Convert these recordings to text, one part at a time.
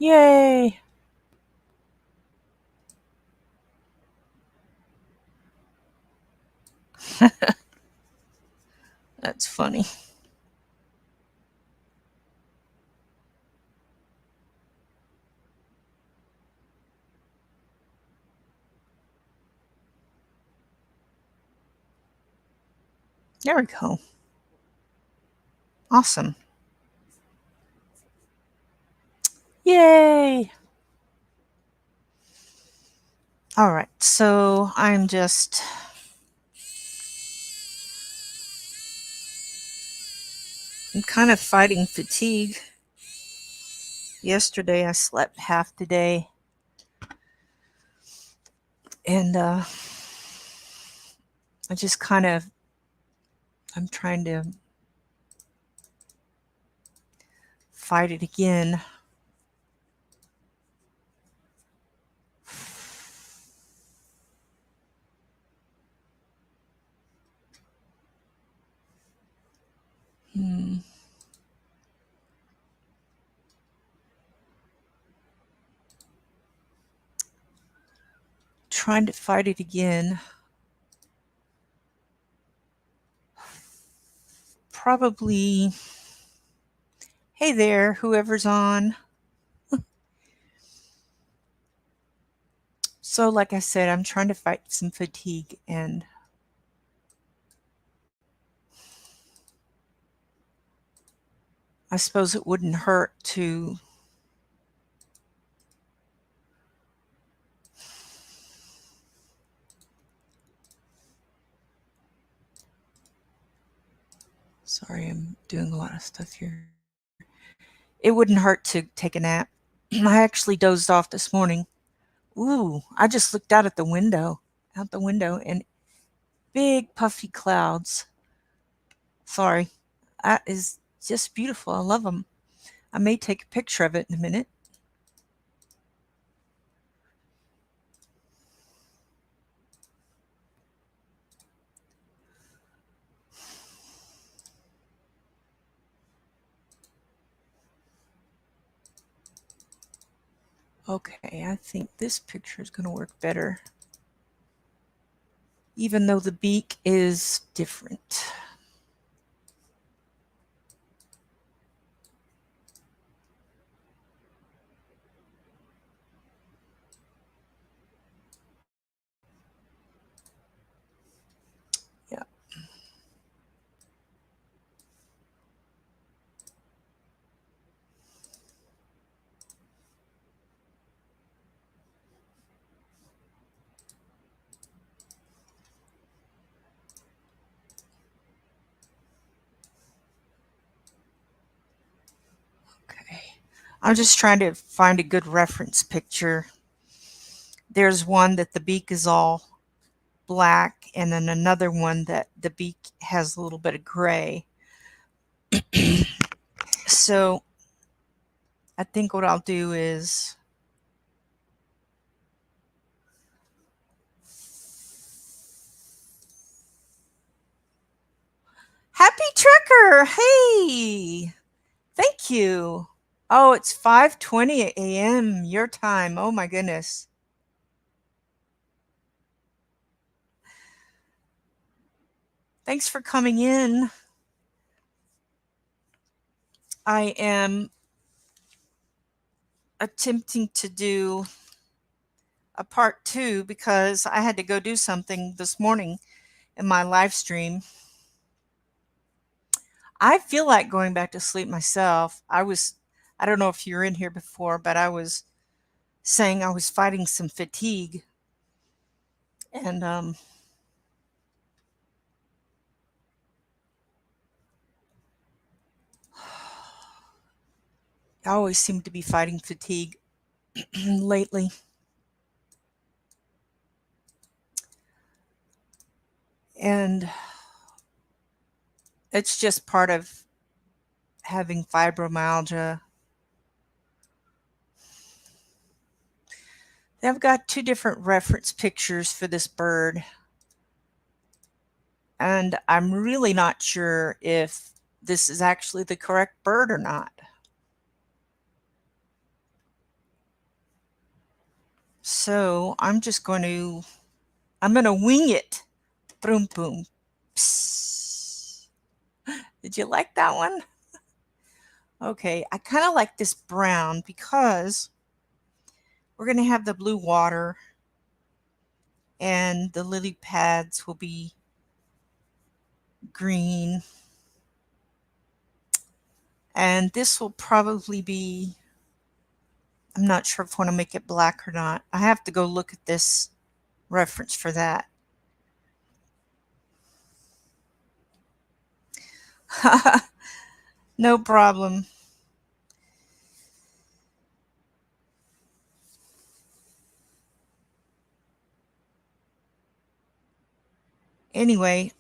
Yay! That's funny. There we go. Awesome. Yay! All right, so I'm kind of fighting fatigue. Yesterday I slept half the day, and I just kind of, I'm trying to fight it again. Hmm. Trying to fight it again. Probably, hey there, whoever's on. So, like I said, I'm trying to fight some fatigue, and I suppose it wouldn't hurt to. Sorry, I'm doing a lot of stuff here. It wouldn't hurt to take a nap. I actually dozed off this morning. Ooh, I just looked out the window, and big puffy clouds. Sorry. That is just beautiful. I love them. I may take a picture of it in a minute. Okay, I think this picture is going to work better, even though the beak is different. Yeah. Okay. I'm just trying to find a good reference picture. There's one that the beak is all black, and then another one that the beak has a little bit of gray. So I think what I'll do is Happy Trucker! Hey! Thank you. Oh, it's 5:20 a.m. your time. Oh my goodness. Thanks for coming in. I am attempting to do a part 2 because I had to go do something this morning in my live stream. I feel like going back to sleep myself. I don't know if you were in here before, but I was saying I was fighting some fatigue, and I always seem to be fighting fatigue lately. And it's just part of having fibromyalgia. I've got two different reference pictures for this bird, and I'm really not sure if this is actually the correct bird or not. So I'm going to wing it. Boom, boom. Psst. Did you like that one? Okay, I kind of like this brown because we're going to have the blue water and the lily pads will be green. And this will probably be, I'm not sure if I want to make it black or not. I have to go look at this reference for that. No problem. Anyway,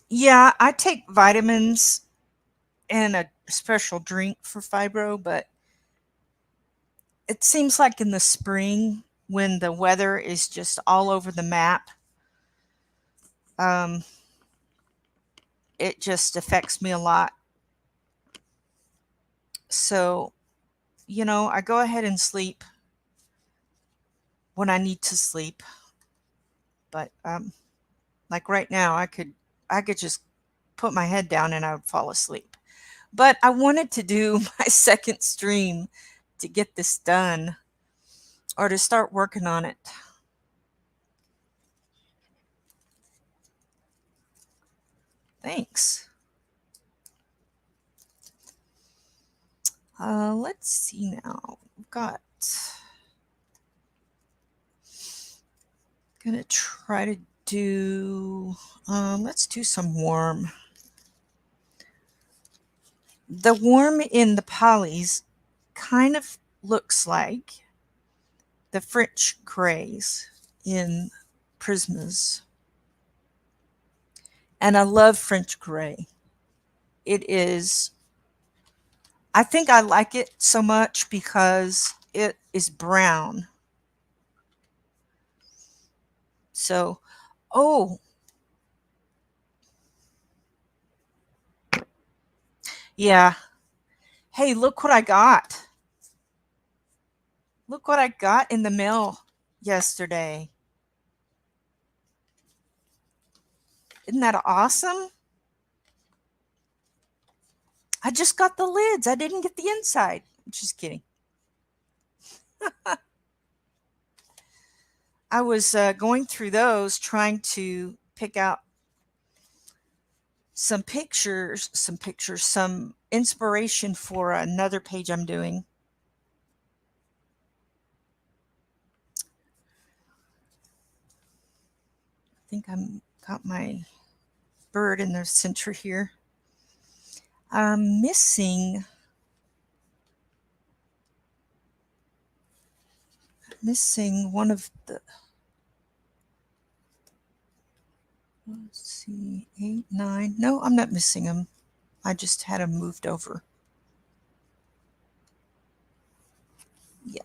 yeah, I take vitamins and a special drink for fibro, but it seems like in the spring when the weather is just all over the map, um, it just affects me a lot. So, I go ahead and sleep when I need to sleep. But like right now, I could just put my head down and I would fall asleep. But I wanted to do my second stream to get this done or to start working on it. Thanks. Let's see now. We've got. Gonna try to do. Let's do some warm. The warm in the polys kind of looks like the French grays in Prismas. And I love French gray. It is, I think I like it so much because it is brown. So, oh, yeah. Hey, look what I got. Look what I got in the mail yesterday. Isn't that awesome? I just got the lids. I didn't get the inside. I'm just kidding. I was going through those trying to pick out some some inspiration for another page I'm doing. I think I'm got my bird in the center here. I'm missing one of the, let's see, 8, 9. No, I'm not missing them. I just had them moved over. Yeah.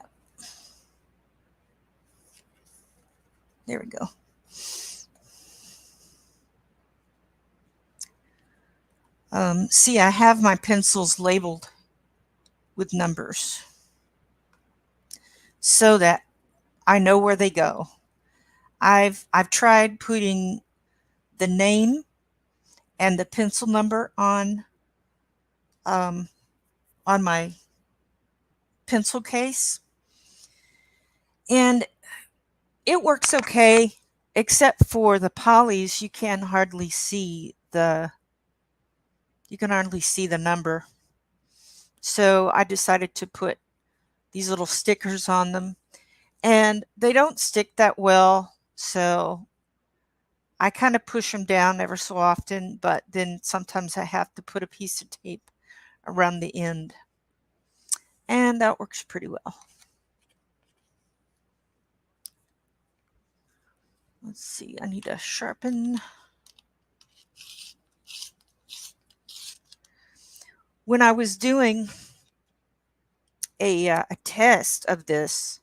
There we go. See, I have my pencils labeled with numbers so that I know where they go. I've tried putting the name and the pencil number um, on my pencil case, and it works okay, except for the polys. You can hardly see the number. So I decided to put these little stickers on them, and they don't stick that well. So I kind of push them down ever so often, but then sometimes I have to put a piece of tape around the end. And that works pretty well. Let's see, I need to sharpen. When I was doing a test of this,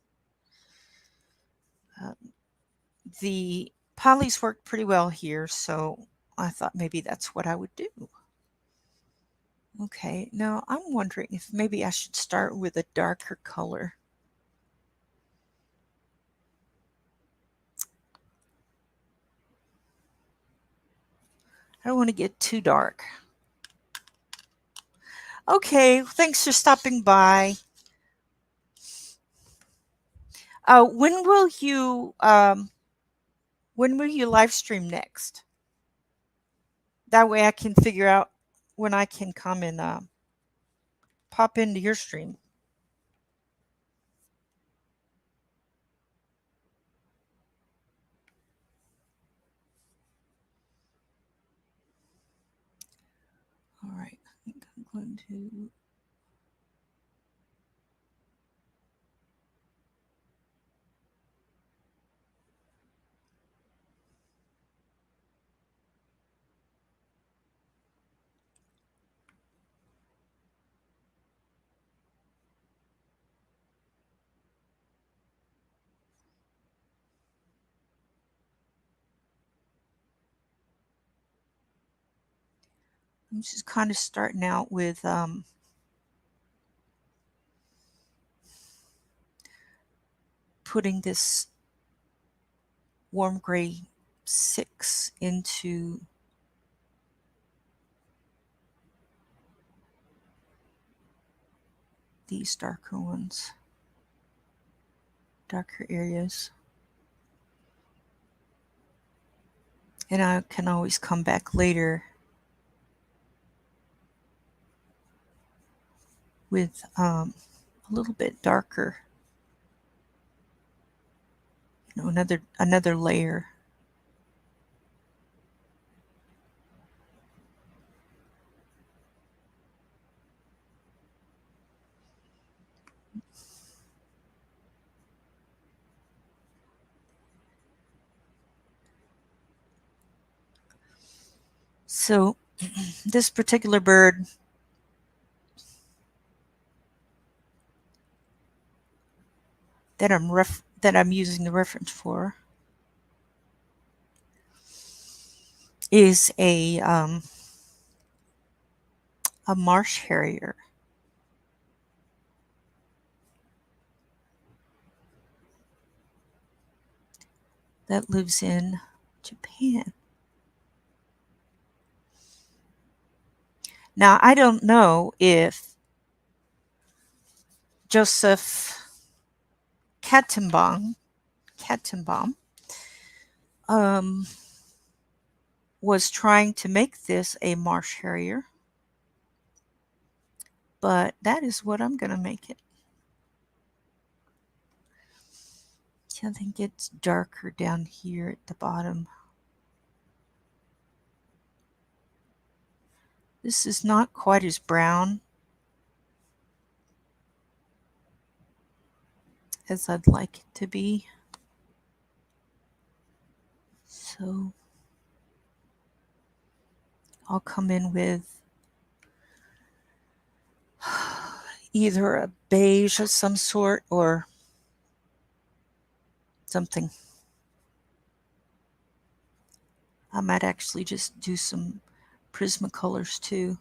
the polys worked pretty well here, so I thought maybe that's what I would do. Okay, now I'm wondering if maybe I should start with a darker color. I don't want to get too dark. Okay, thanks for stopping by. Uh, when will you um, when will you live stream next? That way I can figure out when I can come and pop into your stream. All right, I think I'm going to. I'm just kind of starting out with putting this warm gray 6 into these darker ones, darker areas. And I can always come back later with a little bit darker, another layer. So this particular bird that I'm using the reference for is a marsh harrier that lives in Japan. Now I don't know if Joseph Kattenbaum um, was trying to make this a marsh harrier, but that is what I'm going to make it. I think it's darker down here at the bottom. This is not quite as brown as I'd like it to be. So I'll come in with either a beige of some sort or something. I might actually just do some Prismacolors too.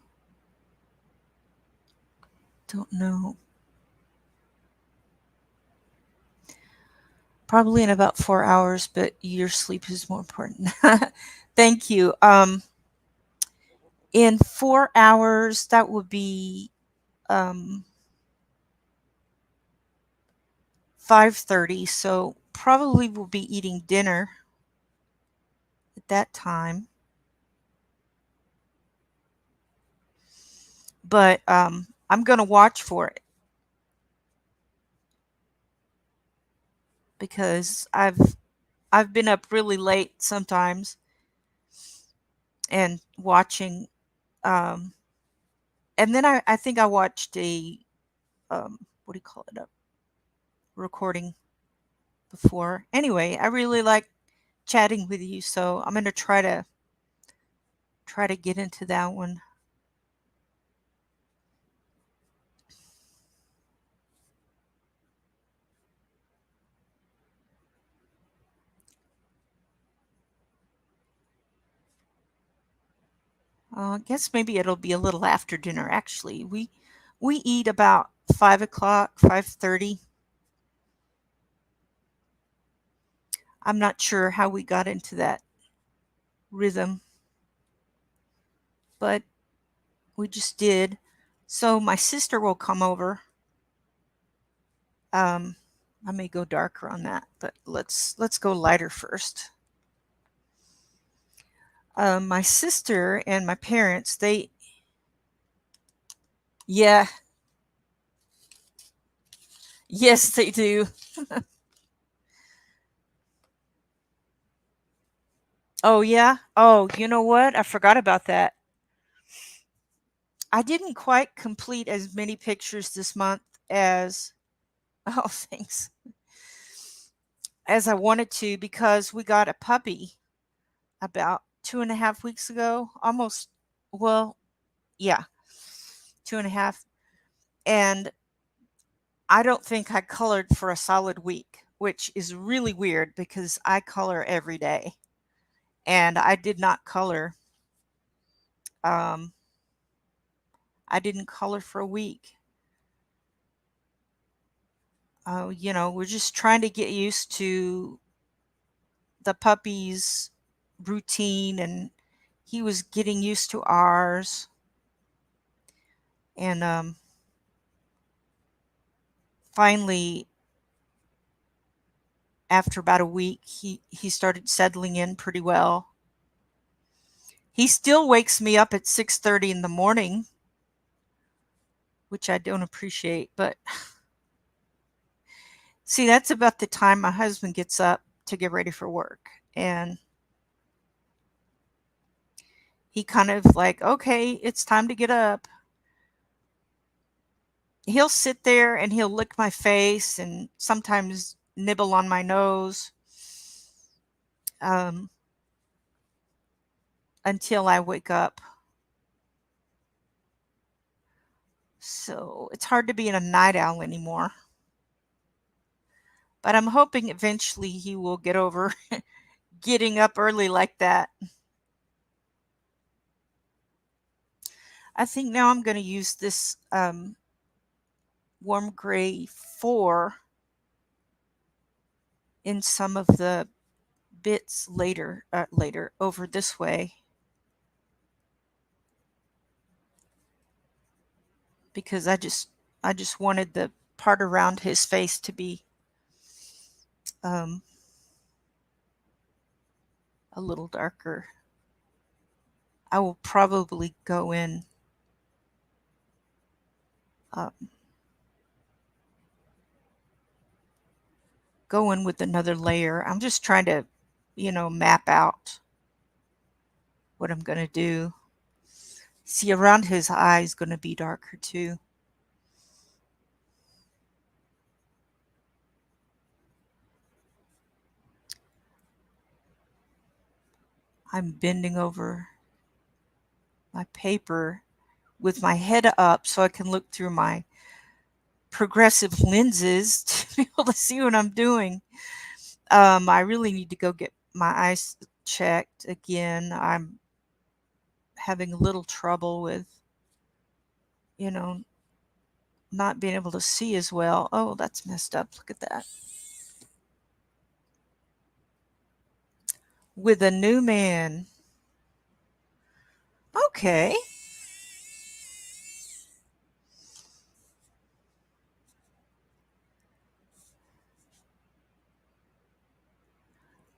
Don't know. Probably in about 4 hours, but your sleep is more important. Thank you. In 4 hours, that would be 5:30. So probably we'll be eating dinner at that time. But I'm going to watch for it because I've been up really late sometimes and watching. Um, and then I think I watched a what do you call it, a recording before. Anyway, I really like chatting with you, so I'm going to try to get into that one. I guess maybe it'll be a little after dinner. Actually, we eat about 5 o'clock, 5:30. I'm not sure how we got into that rhythm. but we just did. So my sister will come over. Um, I may go darker on that, but let's go lighter first. My sister and my parents, yeah, yes, they do. Oh, yeah. Oh, you know what? I forgot about that. I didn't quite complete as many pictures this month as, oh, thanks, as I wanted to because we got a puppy about 2.5 weeks ago. Almost, well, yeah, 2.5. And I don't think I colored for a solid week, which is really weird because I color every day. And I did not color. Um, I didn't color for a week. We're just trying to get used to the puppy's routine, and he was getting used to ours. And finally, after about a week, he started settling in pretty well. He still wakes me up at 6:30 in the morning, which I don't appreciate, but see, that's about the time my husband gets up to get ready for work. And he kind of like, okay, it's time to get up. He'll sit there and he'll lick my face and sometimes nibble on my nose, um, until I wake up. So it's hard to be a night owl anymore. But I'm hoping eventually he will get over getting up early like that. I think now I'm going to use this warm gray 4 in some of the bits later over this way, because I just wanted the part around his face to be um, a little darker. I will probably um, go in with another layer. I'm just trying to, map out what I'm going to do. See, around his eye is going to be darker too. I'm bending over my paper with my head up so I can look through my progressive lenses to be able to see what I'm doing. I really need to go get my eyes checked again. I'm having a little trouble with, you know, not being able to see as well. Oh, that's messed up. Look at that. With a new man. Okay.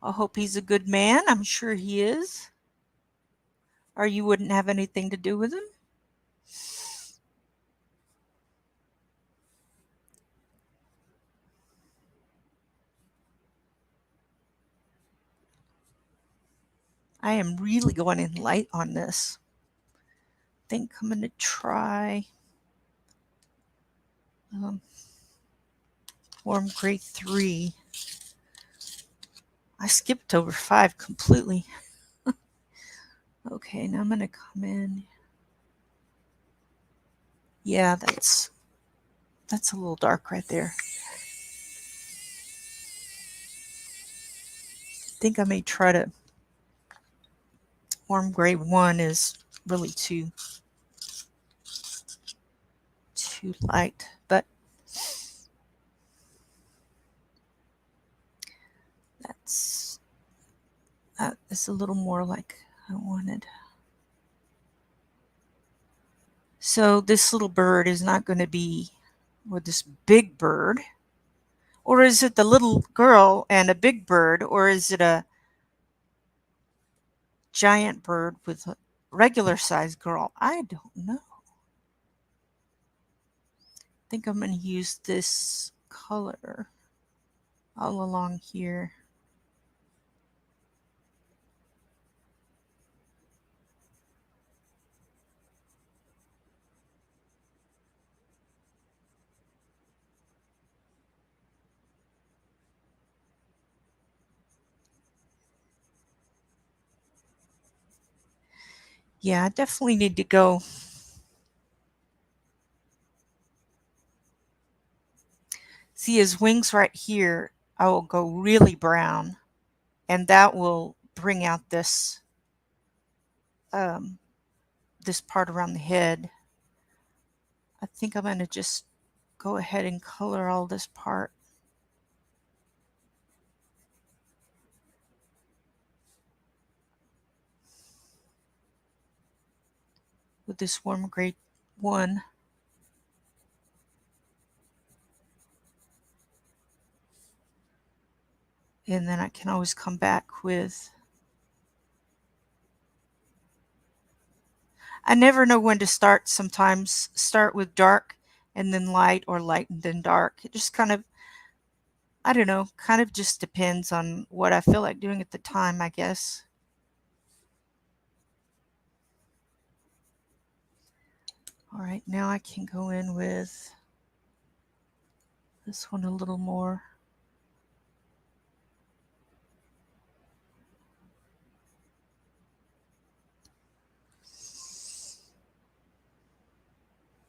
I hope he's a good man. I'm sure he is. Or you wouldn't have anything to do with him. I am really going in light on this. I think I'm going to try um, warm gray 3. I skipped over 5 completely. Okay, now I'm going to come in. Yeah, that's a little dark right there. I think I may try to warm gray 1 is really too light, but that is a little more like I wanted. So this little bird is not going to be with this big bird. Or is it the little girl and a big bird? Or is it a giant bird with a regular sized girl? I don't know. I think I'm going to use this color all along here. Yeah, I definitely need to go. See his wings right here. I will go really brown, and that will bring out um, this part around the head. I think I'm going to just go ahead and color all this part. With this warm gray 1. And then I can always come back with. I never know when to start. Sometimes start with dark and then light, or light and then dark. It just kind of, I don't know, kind of just depends on what I feel like doing at the time, I guess. All right, now I can go in with this one a little more.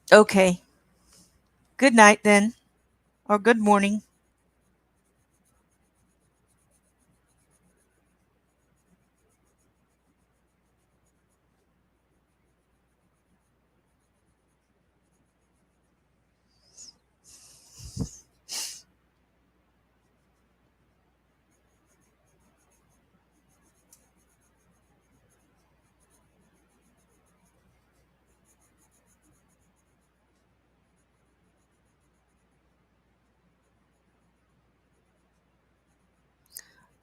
Okay. Good night then, or good morning.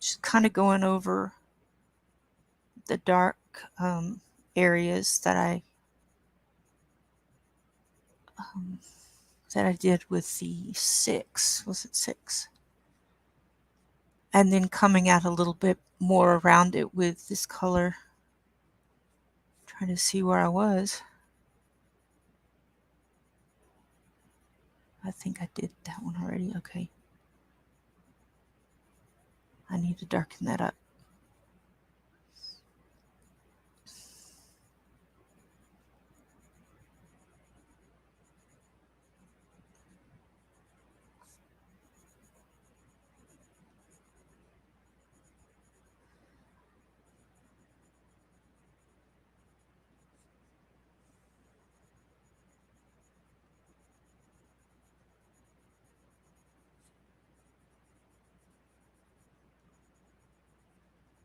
Just kind of going over the dark areas um, that I did with the 6. Was it 6? And then coming out a little bit more around it with this color. Trying to see where I was. I think I did that one already. Okay. I need to darken that up.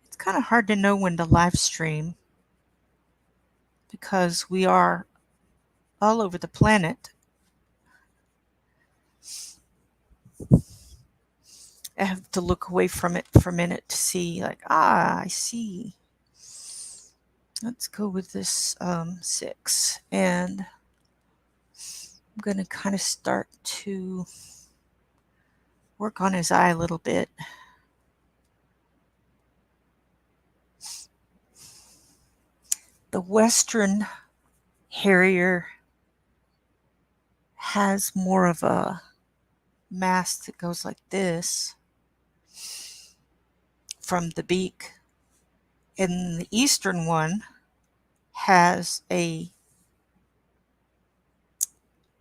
It's kind of hard to know when to live stream because we are all over the planet. I have to look away from it for a minute to see, like, I see. Let's go with this 6. And I'm going to kind of start to work on his eye a little bit. The Western Harrier has more of a mask that goes like this from the beak. And the Eastern one has a,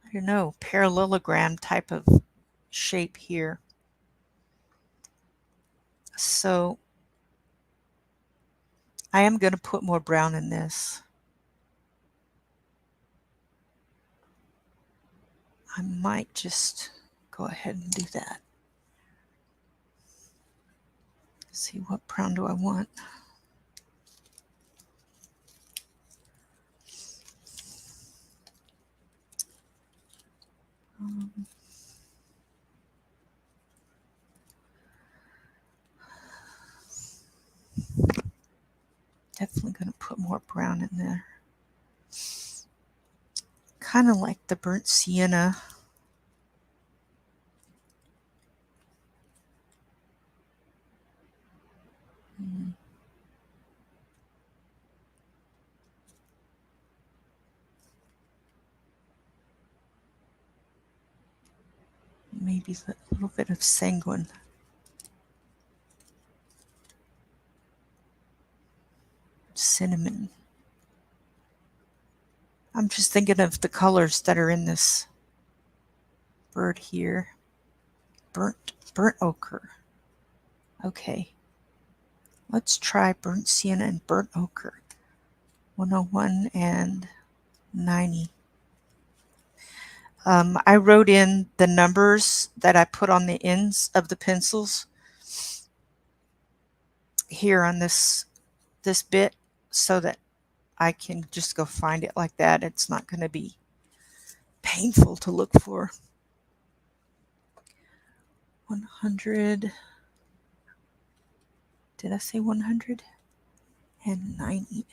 I don't know, parallelogram type of shape here. So I am going to put more brown in this. I might just go ahead and do that. Let's see, what brown do I want? Definitely going to put more brown in there. Kind of like the burnt sienna. Maybe a little bit of sanguine. Cinnamon. I'm just thinking of the colors that are in this bird here. Burnt ochre. Okay. Let's try burnt sienna and burnt ochre. 101 and 90. I wrote in the numbers that I put on the ends of the pencils here on this bit so that I can just go find it like that. It's not going to be painful to look for. 100. Did I say 100? And 90.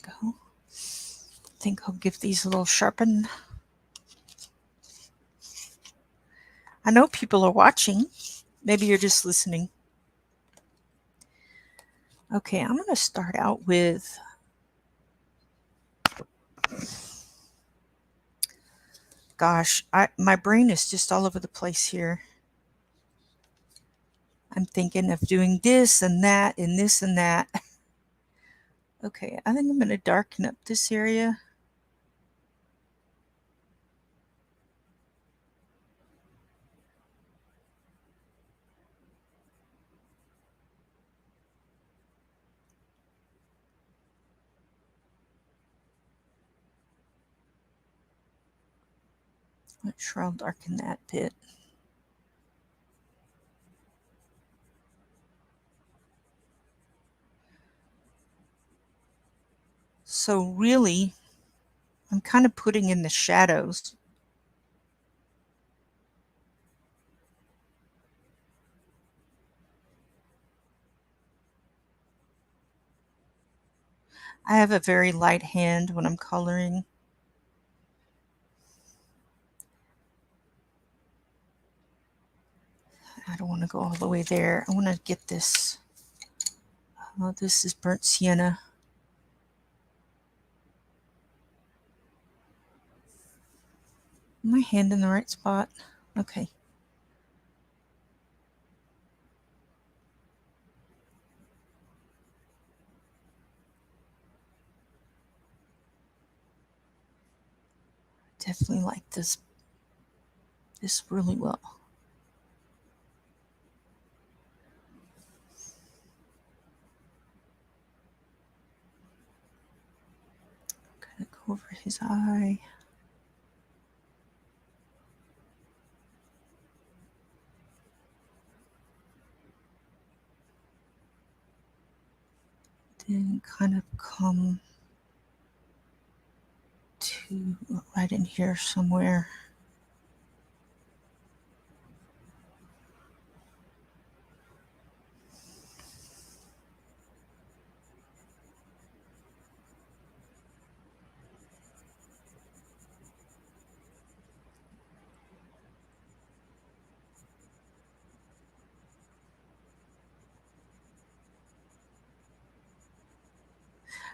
Go. I think I'll give these a little sharpen. I know people are watching. Maybe you're just listening. Okay, I'm going to start out with gosh, my brain is just all over the place here. I'm thinking of doing this and that and this and that. Okay, I think I'm going to darken up this area. I'm sure I'll darken that bit. So really, I'm kind of putting in the shadows. I have a very light hand when I'm coloring. I don't want to go all the way there. I want to get this. Oh, this is burnt sienna. My hand in the right spot. Okay. Definitely like this really well. Gonna go over his eye. Then kind of come to right in here somewhere.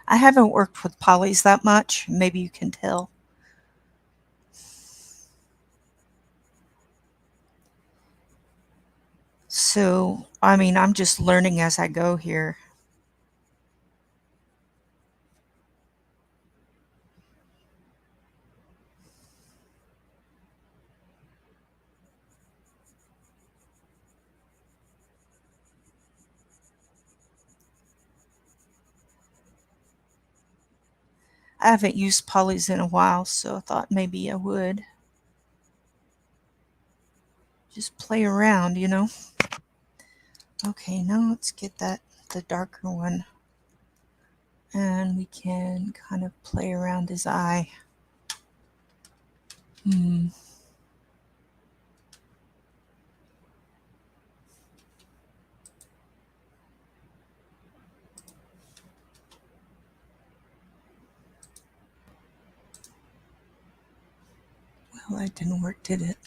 I haven't worked with polys that much. Maybe you can tell. So, I mean, I'm just learning as I go here. I haven't used polys in a while, so I thought maybe I would. Just play around, you know? Okay, now let's get the darker one. And we can kind of play around his eye. Well, that didn't work, did it?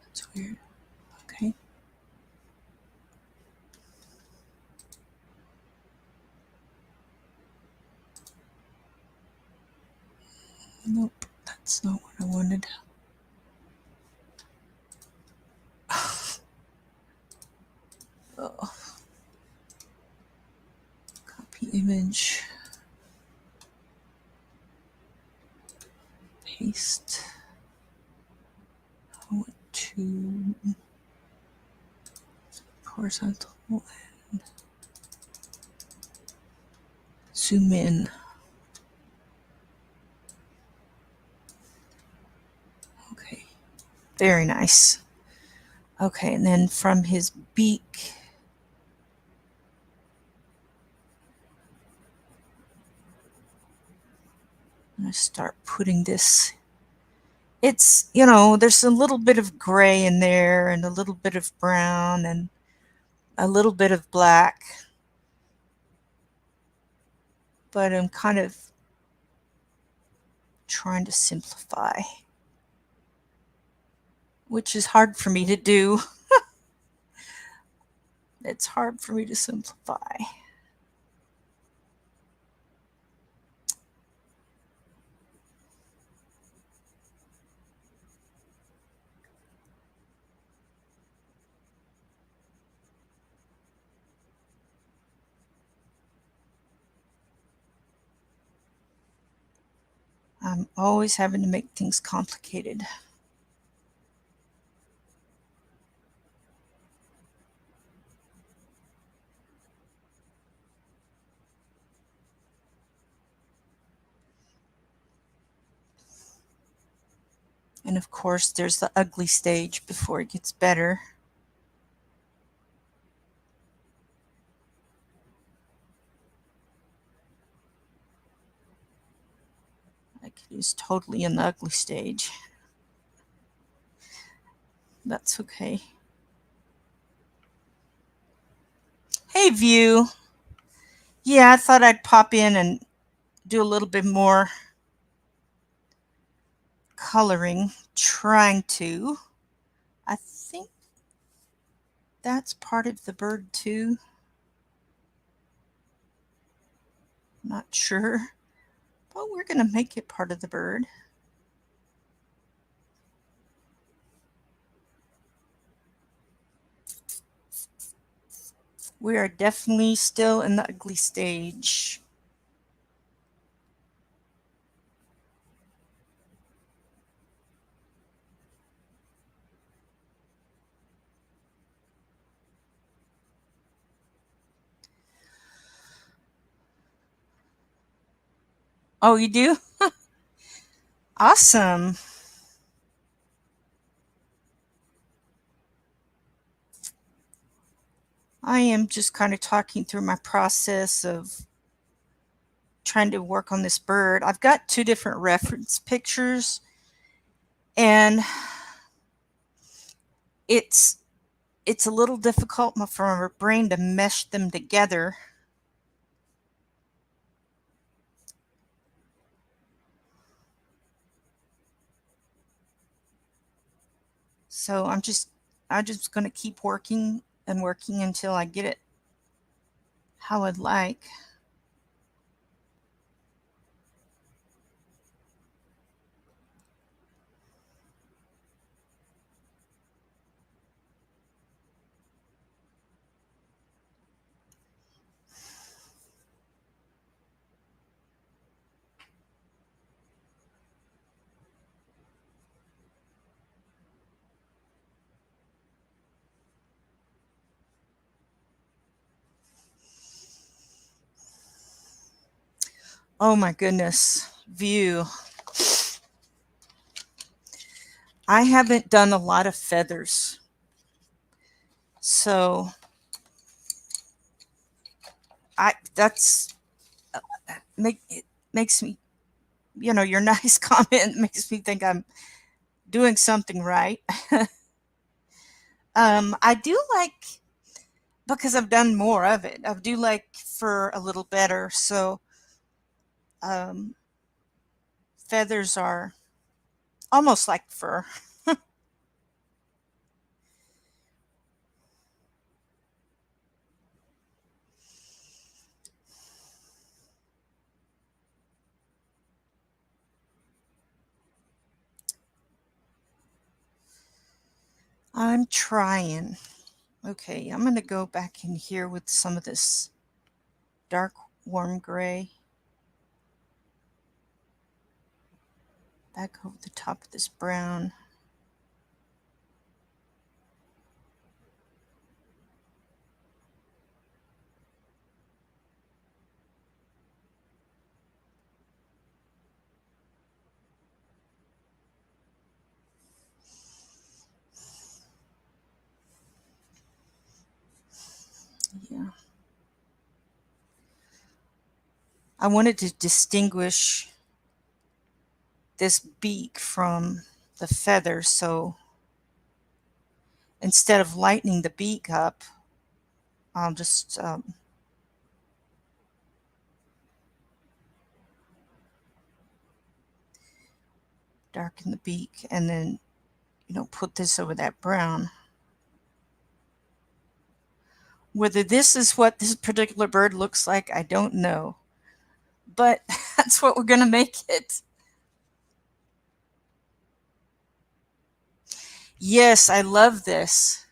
That's weird. Okay. Nope, that's not what I wanted. Oh. Copy image. Paste. I want to horizontal and zoom in. Okay, very nice. Okay, and then from his beak, I'm going to start putting this. It's, there's a little bit of gray in there and a little bit of brown and a little bit of black. But I'm kind of trying to simplify, which is hard for me to do. It's hard for me to simplify. I'm always having to make things complicated. And of course, there's the ugly stage before it gets better. Like he's totally in the ugly stage. That's okay. Hey, View. Yeah, I thought I'd pop in and do a little bit more coloring. Trying to. I think that's part of the bird too. Not sure. But we're going to make it part of the bird. We are definitely still in the ugly stage. Oh, you do? Awesome. I am just kind of talking through my process of trying to work on this bird. I've got two different reference pictures, and it's a little difficult for my brain to mesh them together. So I'm just going to keep working and working until I get it how I'd like. Oh my goodness, View. I haven't done a lot of feathers. So that's it makes me, your nice comment makes me think I'm doing something right. I do like, because I've done more of it, I do like fur a little better. So um, feathers are almost like fur. I'm trying. Okay, I'm going to go back in here with some of this dark warm gray. Back over the top of this brown. Yeah. I wanted to distinguish this beak from the feather, so instead of lightening the beak up, I'll just darken the beak and then, put this over that brown. Whether this is what this particular bird looks like, I don't know. But that's what we're going to make it. Yes, I love this.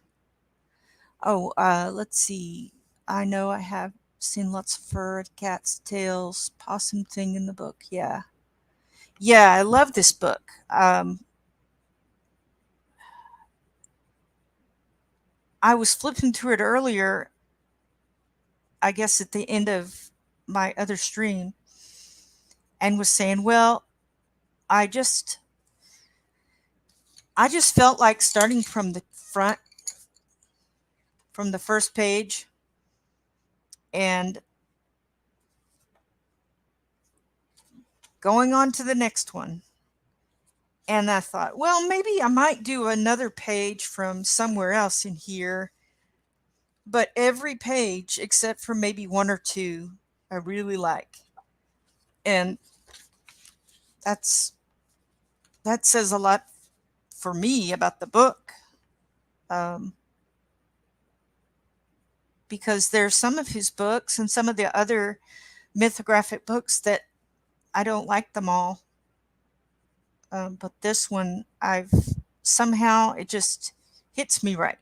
Oh, let's see. I know I have seen lots of fur, cat's tails, possum thing in the book. Yeah. Yeah, I love this book. I was flipping through it earlier, I guess at the end of my other stream, and was saying, well, I just I just felt like starting from the front, from the first page, and going on to the next one. And I thought, well, maybe I might do another page from somewhere else in here. But every page, except for maybe one or two, I really like. And that's that says a lot for me about the book. Um, because there's some of his books and some of the other mythographic books that I don't like them all. But this one, I've somehow it just hits me right.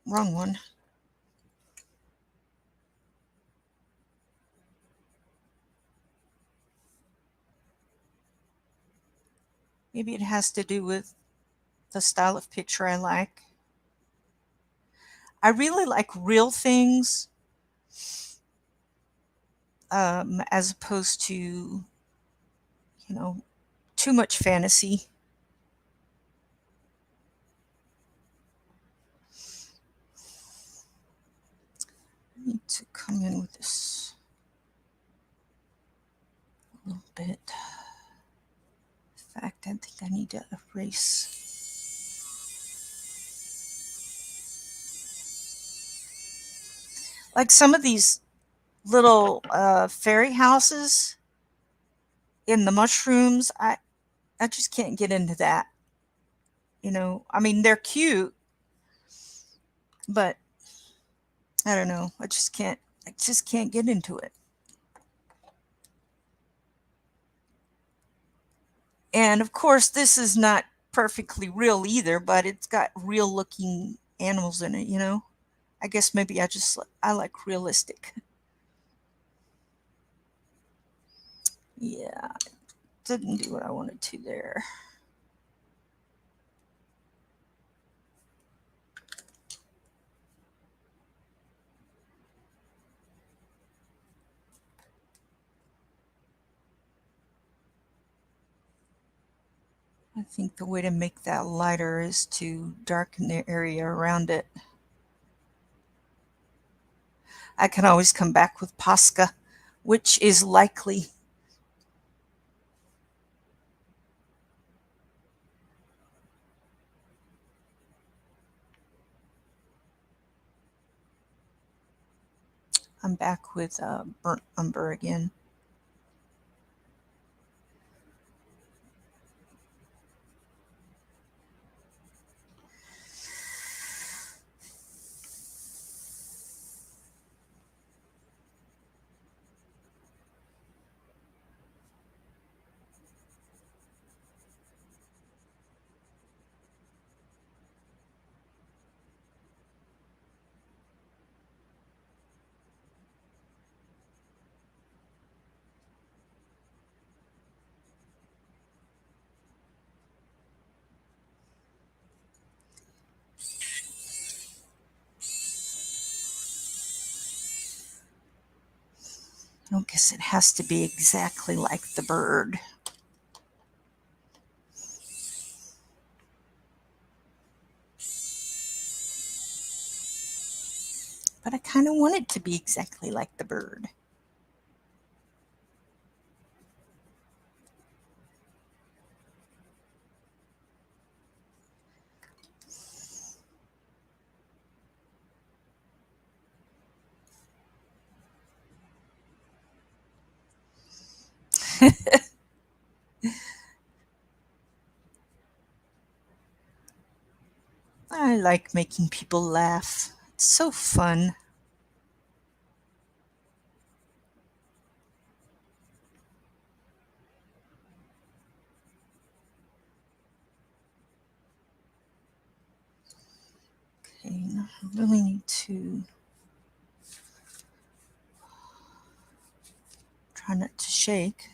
Wrong one. Maybe it has to do with the style of picture I like. I really like real things, as opposed to, too much fantasy. I need to come in with this a little bit. In fact, I think I need to erase. Like some of these little fairy houses in the mushrooms, I just can't get into that. I mean, they're cute, but I don't know. I just can't get into it. And of course, this is not perfectly real either, but it's got real looking animals in it. I guess maybe I like realistic. Yeah, didn't do what I wanted to there. I think the way to make that lighter is to darken the area around it. I can always come back with Posca, which is likely. I'm back with burnt umber again. I don't guess it has to be exactly like the bird. But I kind of want it to be exactly like the bird. I like making people laugh. It's so fun. Okay, now I really need to try not to shake.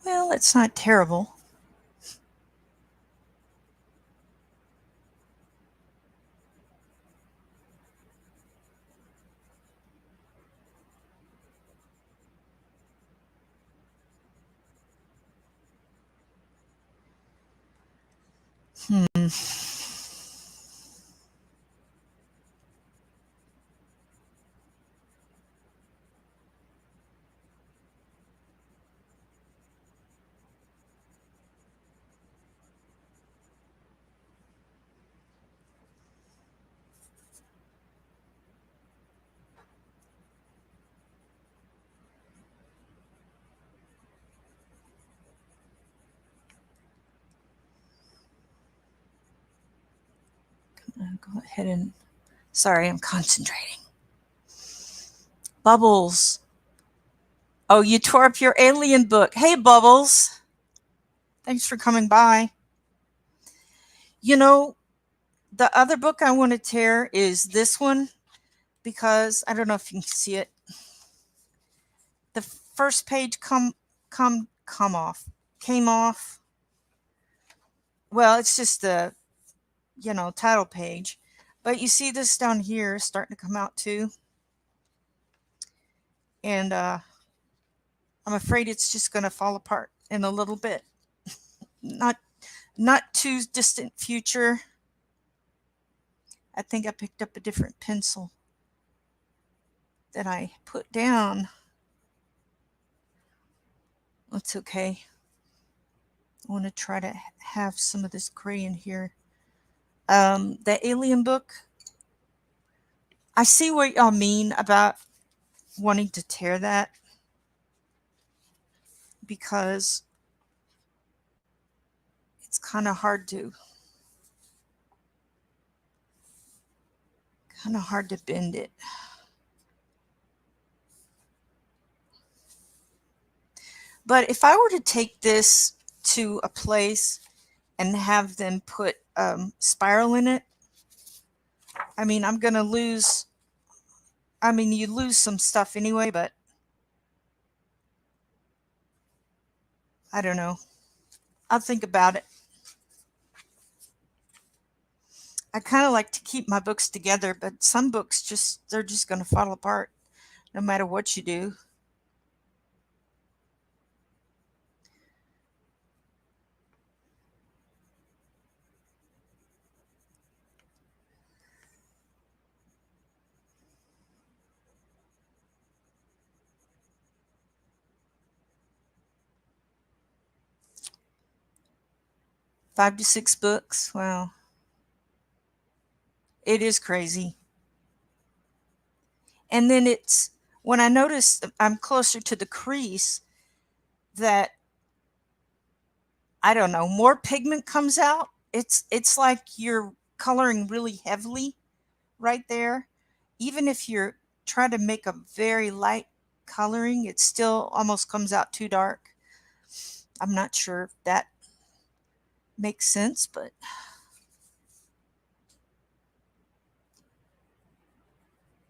Well, it's not terrible. Hmm. I'll go ahead and. Sorry, I'm concentrating. Bubbles. Oh, you tore up your alien book. Hey, Bubbles. Thanks for coming by. You know, the other book I want to tear is this one because I don't know if you can see it. The first page come off. Came off. Well, it's just the title page. But you see this down here starting to come out too. And I'm afraid it's just going to fall apart in a little bit. Not too distant future. I think I picked up a different pencil that I put down. That's okay. I want to try to have some of this gray in here. The alien book. I see what y'all mean about wanting to tear that because it's kind of hard to bend it. But if I were to take this to a place and have them put spiral in it, I mean, I'm going to lose, you lose some stuff anyway, but I don't know. I'll think about it. I kind of like to keep my books together, but some books they're just going to fall apart no matter what you do. 5 to 6 books. Wow. It is crazy. And then when I notice I'm closer to the crease, that I don't know, more pigment comes out. It's like you're coloring really heavily right there. Even if you're trying to make a very light coloring, it still almost comes out too dark. I'm not sure if that makes sense, but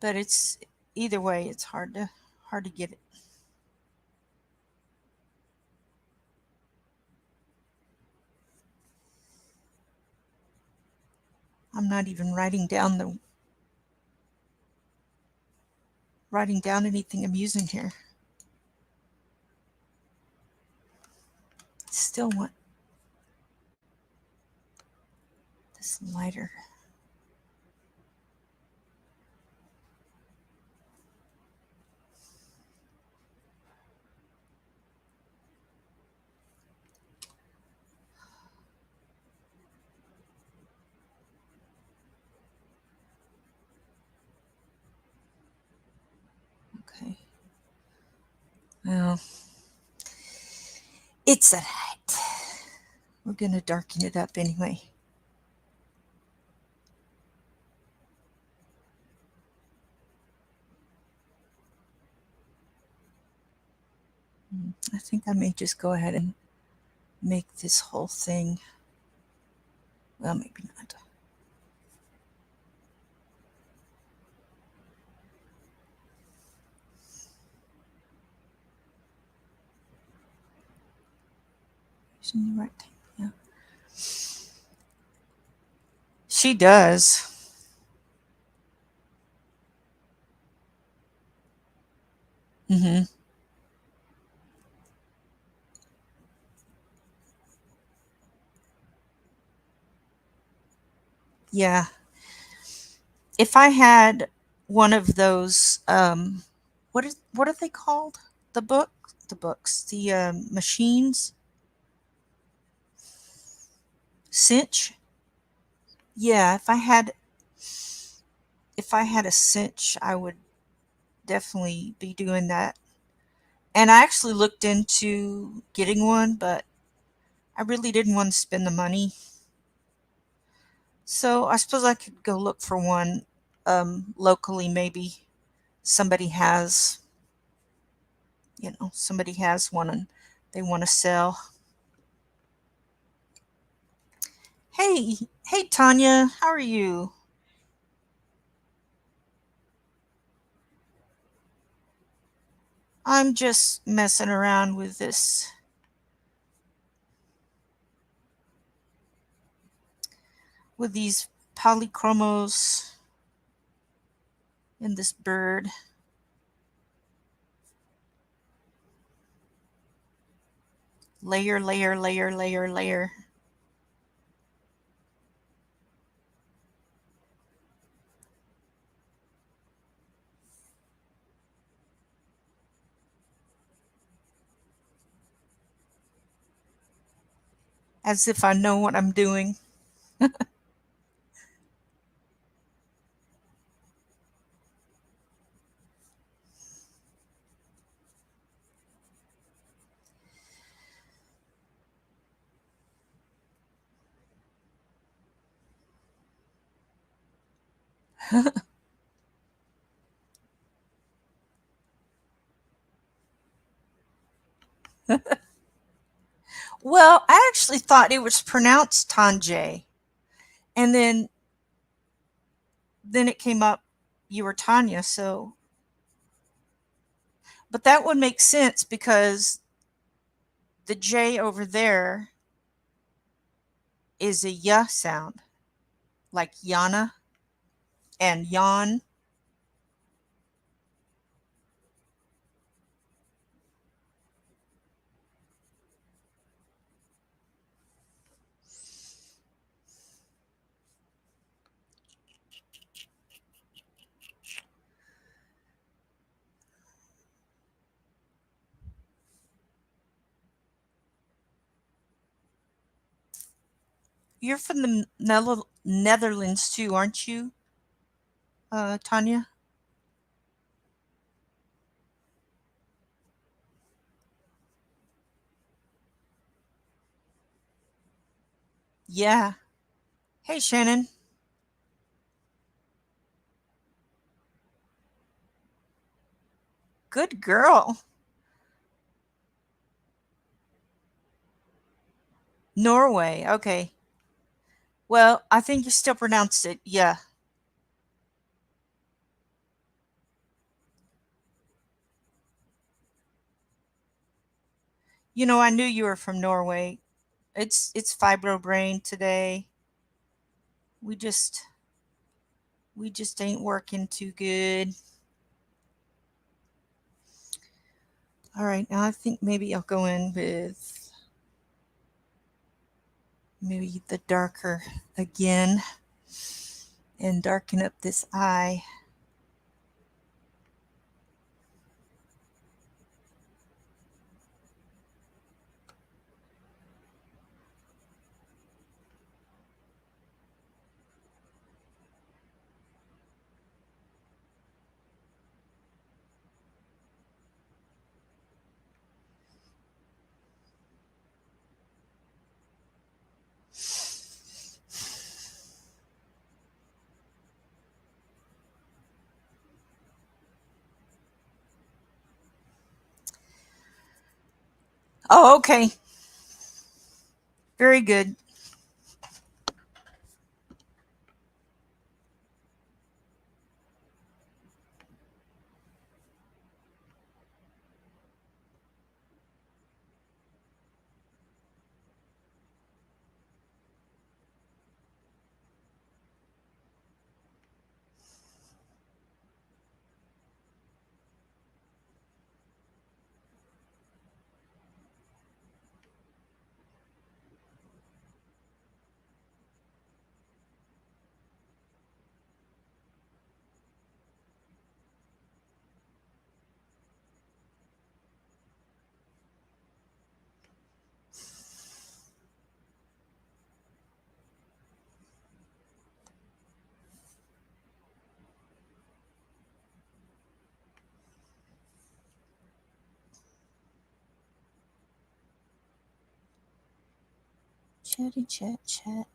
it's either way, it's hard to get it. I'm not even writing down anything I'm using here. Still want this lighter. Okay. Well, it's alright. We're gonna darken it up anyway. I think I may just go ahead and make this whole thing. Well, maybe not. Using the right thing. Yeah. She does. Hmm. Yeah. If I had one of those, what are they called? The machines, cinch. Yeah, if I had a cinch, I would definitely be doing that. And I actually looked into getting one, but I really didn't want to spend the money. So I suppose I could go look for one locally. Maybe somebody has, somebody has one and they want to sell. Hey, hey, Tanya, how are you? I'm just messing around with these polychromos in this bird. Layer, layer, layer, layer, layer. As if I know what I'm doing. Well, I actually thought it was pronounced Tanjay. And then then it came up you were Tanya, so but that would make sense because the J over there is a y sound, like Yana and Yan. You're from the Netherlands too, aren't you, Tanya? Yeah. Hey, Shannon. Good girl. Norway. Okay. Well, I think you still pronounced it. Yeah. You know, I knew you were from Norway. It's fibro brain today. We just we just ain't working too good. All right, now I think maybe I'll go in with maybe the darker again and darken up this eye. Oh, okay. Very good. Chatty chat chat.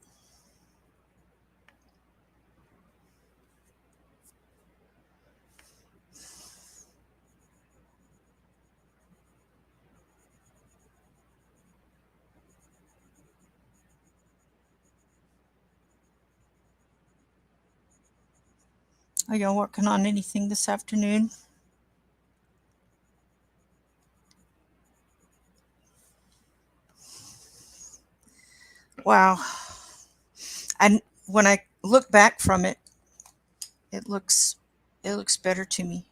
Are y'all working on anything this afternoon? Wow. And when I look back from it, it looks it looks better to me.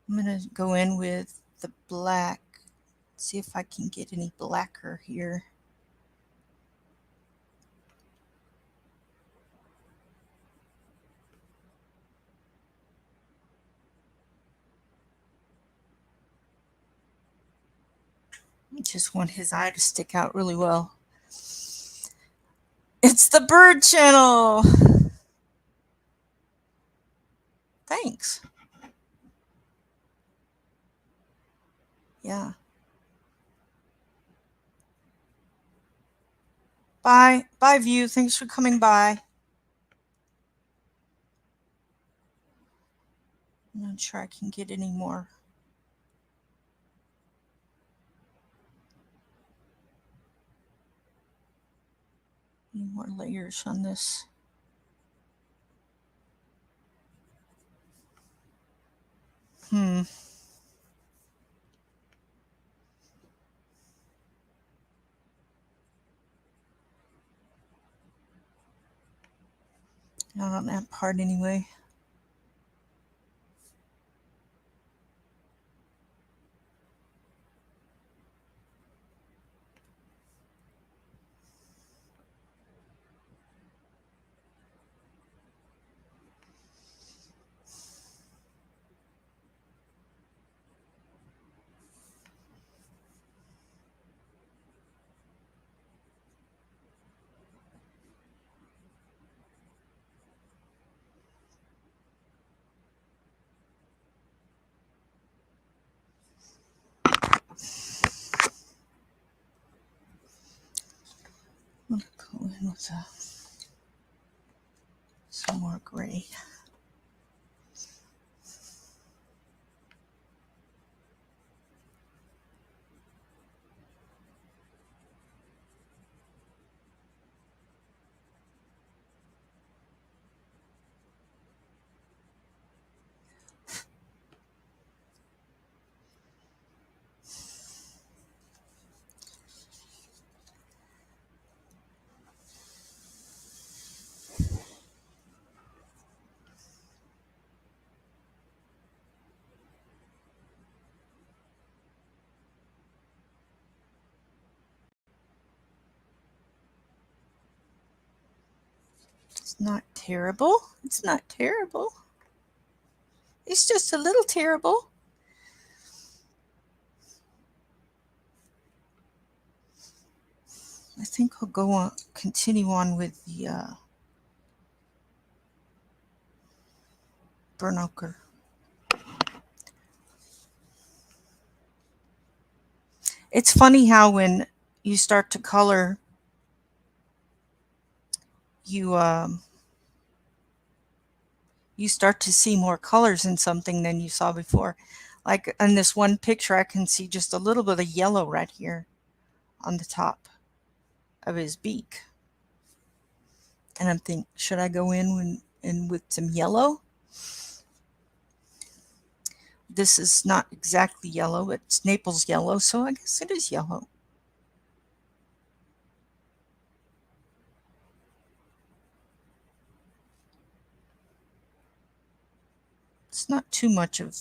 I'm gonna go in with the black. See if I can get any blacker here. I just want his eye to stick out really well. It's the bird channel. Thanks. Yeah. Bye. Bye, View. Thanks for coming by. I'm not sure I can get any more layers on this. Hmm. Not on that part anyway. I'm gonna go in with some more gray. It's not terrible. It's not terrible. It's just a little terrible. I think I'll go on, continue on with the burnt ochre. It's funny how when you start to color, you you start to see more colors in something than you saw before. Like in this one picture, I can see just a little bit of yellow right here on the top of his beak. And I'm thinking, should I go in with some yellow? This is not exactly yellow, it's Naples yellow, so I guess it is yellow. It's not too much of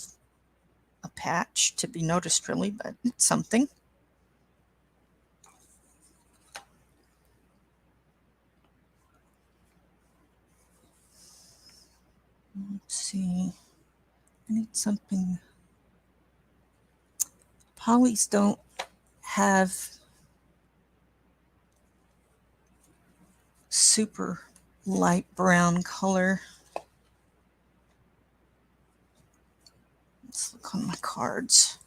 a patch to be noticed really, but it's something. Let's see. I need something. Polys don't have super light brown color. Let's look on my cards.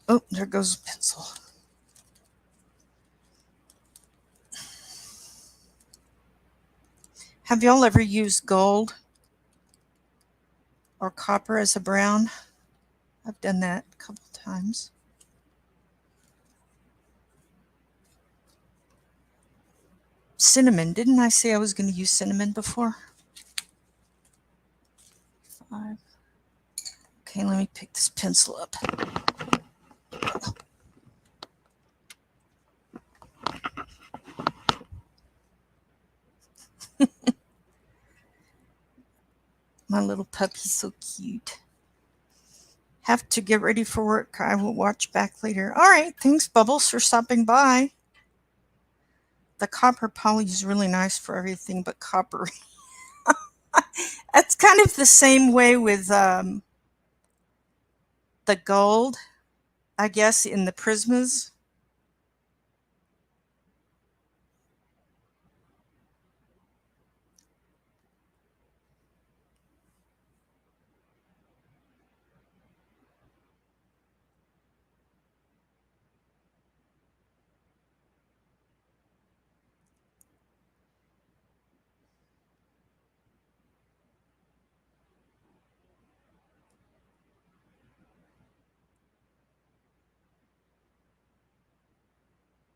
Oh, there goes a pencil. Have y'all ever used gold or copper as a brown? I've done that a couple times. Cinnamon. Didn't I say I was going to use cinnamon before? 5. Okay, let me pick this pencil up. My little puppy's so cute. Have to get ready for work. I will watch back later. All right, thanks, Bubbles, for stopping by. The copper poly is really nice for everything but copper. That's kind of the same way with the gold, I guess, in the Prismas.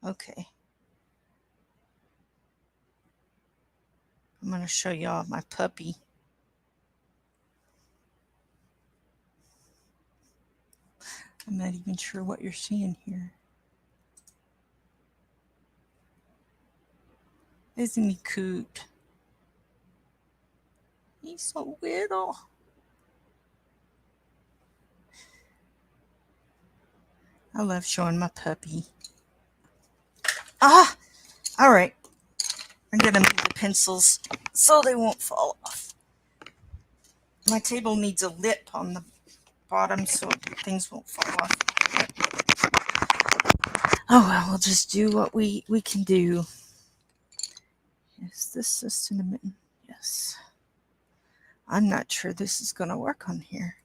Okay. I'm going to show y'all my puppy. I'm not even sure what you're seeing here. Isn't he cute? He's so little. I love showing my puppy. Ah! All right. I'm going to move the pencils so they won't fall off. My table needs a lip on the bottom so things won't fall off. Oh, well, we'll just do what we can do. Is this a cinnamon? Yes. I'm not sure this is going to work on here.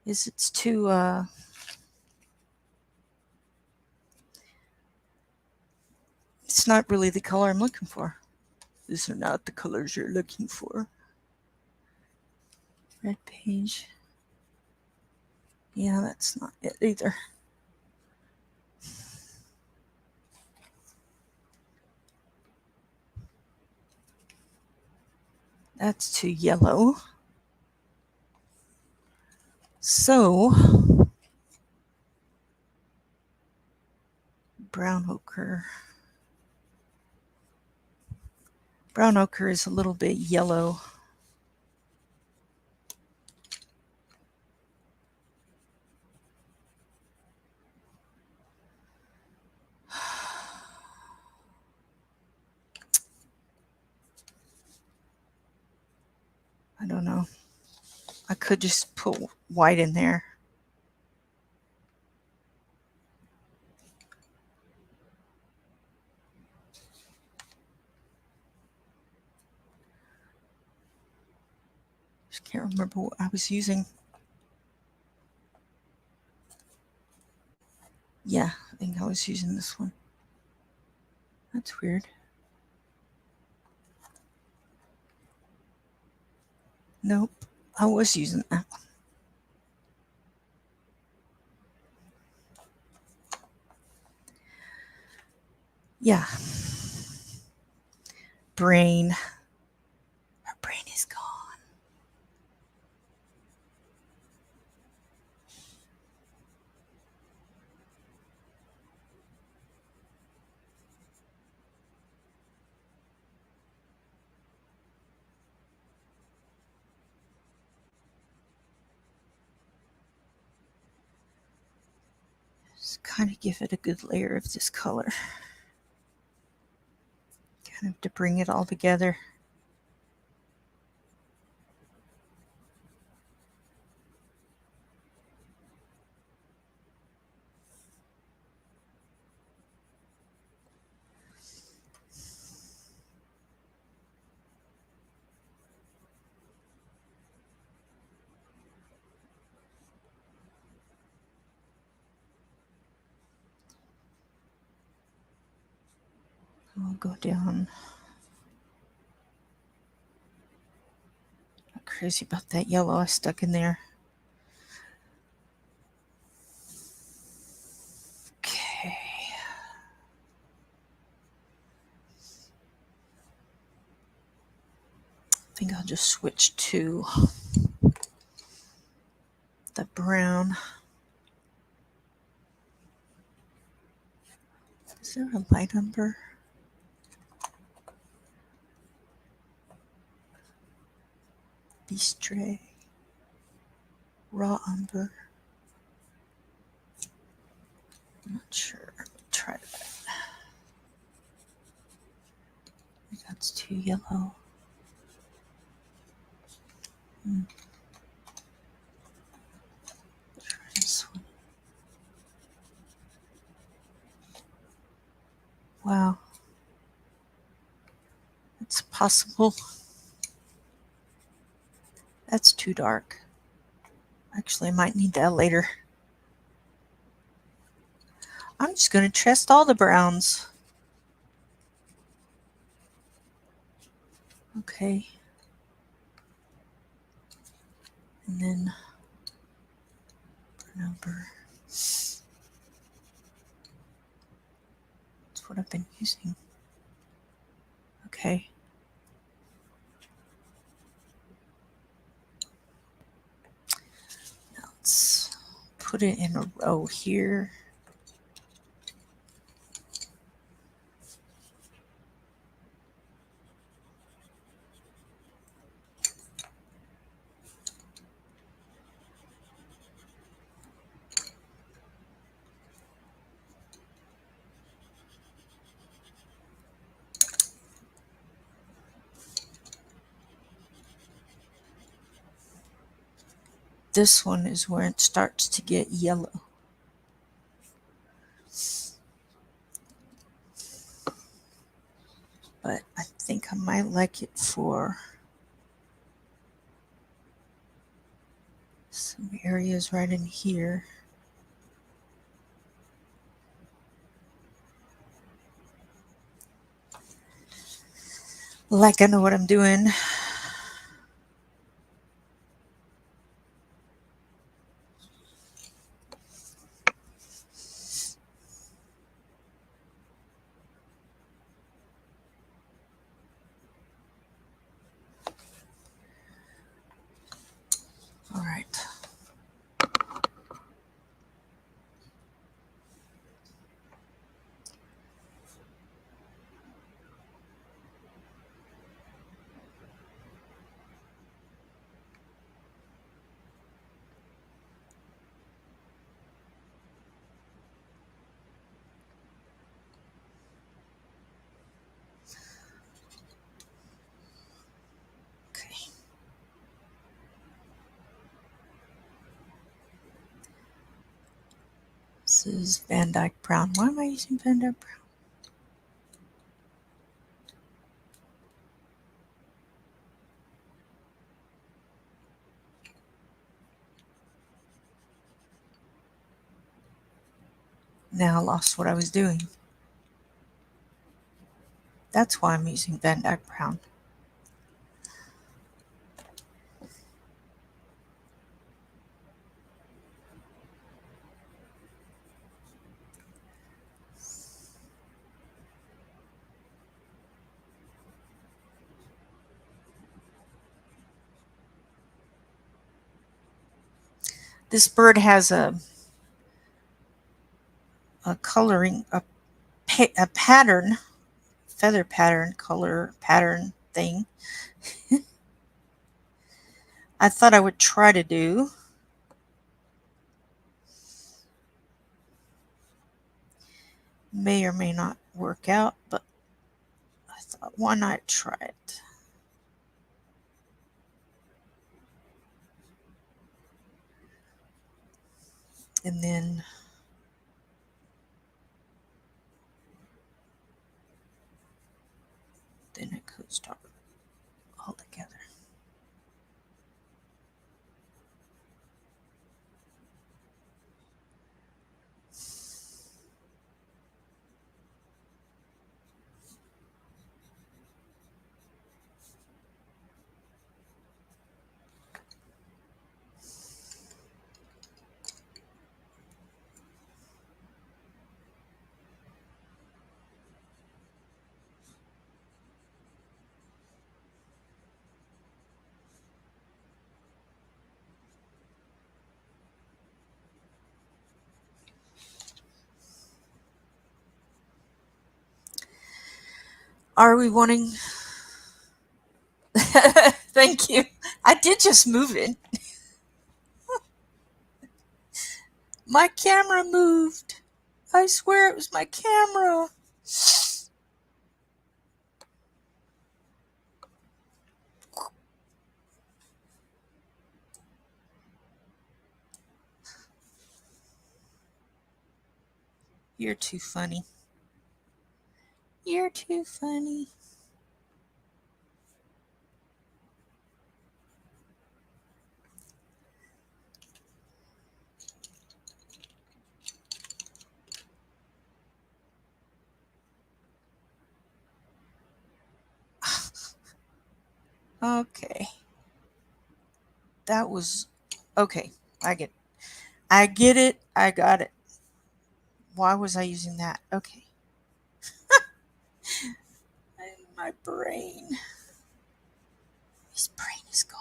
It's too, it's not really the color I'm looking for. These are not the colors you're looking for. Red page. Yeah, that's not it either. That's too yellow. So, brown ochre. Brown ochre is a little bit yellow. I don't know. I could just put white in there. Just can't remember what I was using. Yeah, I think I was using this one. That's weird. Nope, I was using that one. Yeah. Brain. Her brain is gone. Just kind of give it a good layer of this color. Kind of to bring it all together. I'll go down. Not crazy about that yellow I stuck in there. Okay. I think I'll just switch to the brown. Is there a light umber? Bistre. Raw umber. I'm not sure. I'll try that. That's too yellow. Try this one. Wow. It's possible. That's too dark. Actually, I might need that later. I'm just going to test all the browns. Okay. And then number. That's what I've been using. Okay. Now let's put it in a row here. This one is where it starts to get yellow. But I think I might like it for some areas right in here. Like I know what I'm doing. All right. Okay. This is Van Dyke Brown. Why am I using Van Dyke Brown? Now I lost what I was doing. That's why I'm using Van Dyke Brown. This bird has a coloring, a pattern, feather pattern, color pattern thing. I thought I would try to do. May or may not work out, but I thought, why not try it? And then it goes dark all together. Are we wanting? Thank you. I did just move it. My camera moved. I swear it was my camera. You're too funny. You're too funny. Okay. That was okay. I get it. I got it. Why was I using that? Okay. My brain. His brain is gone.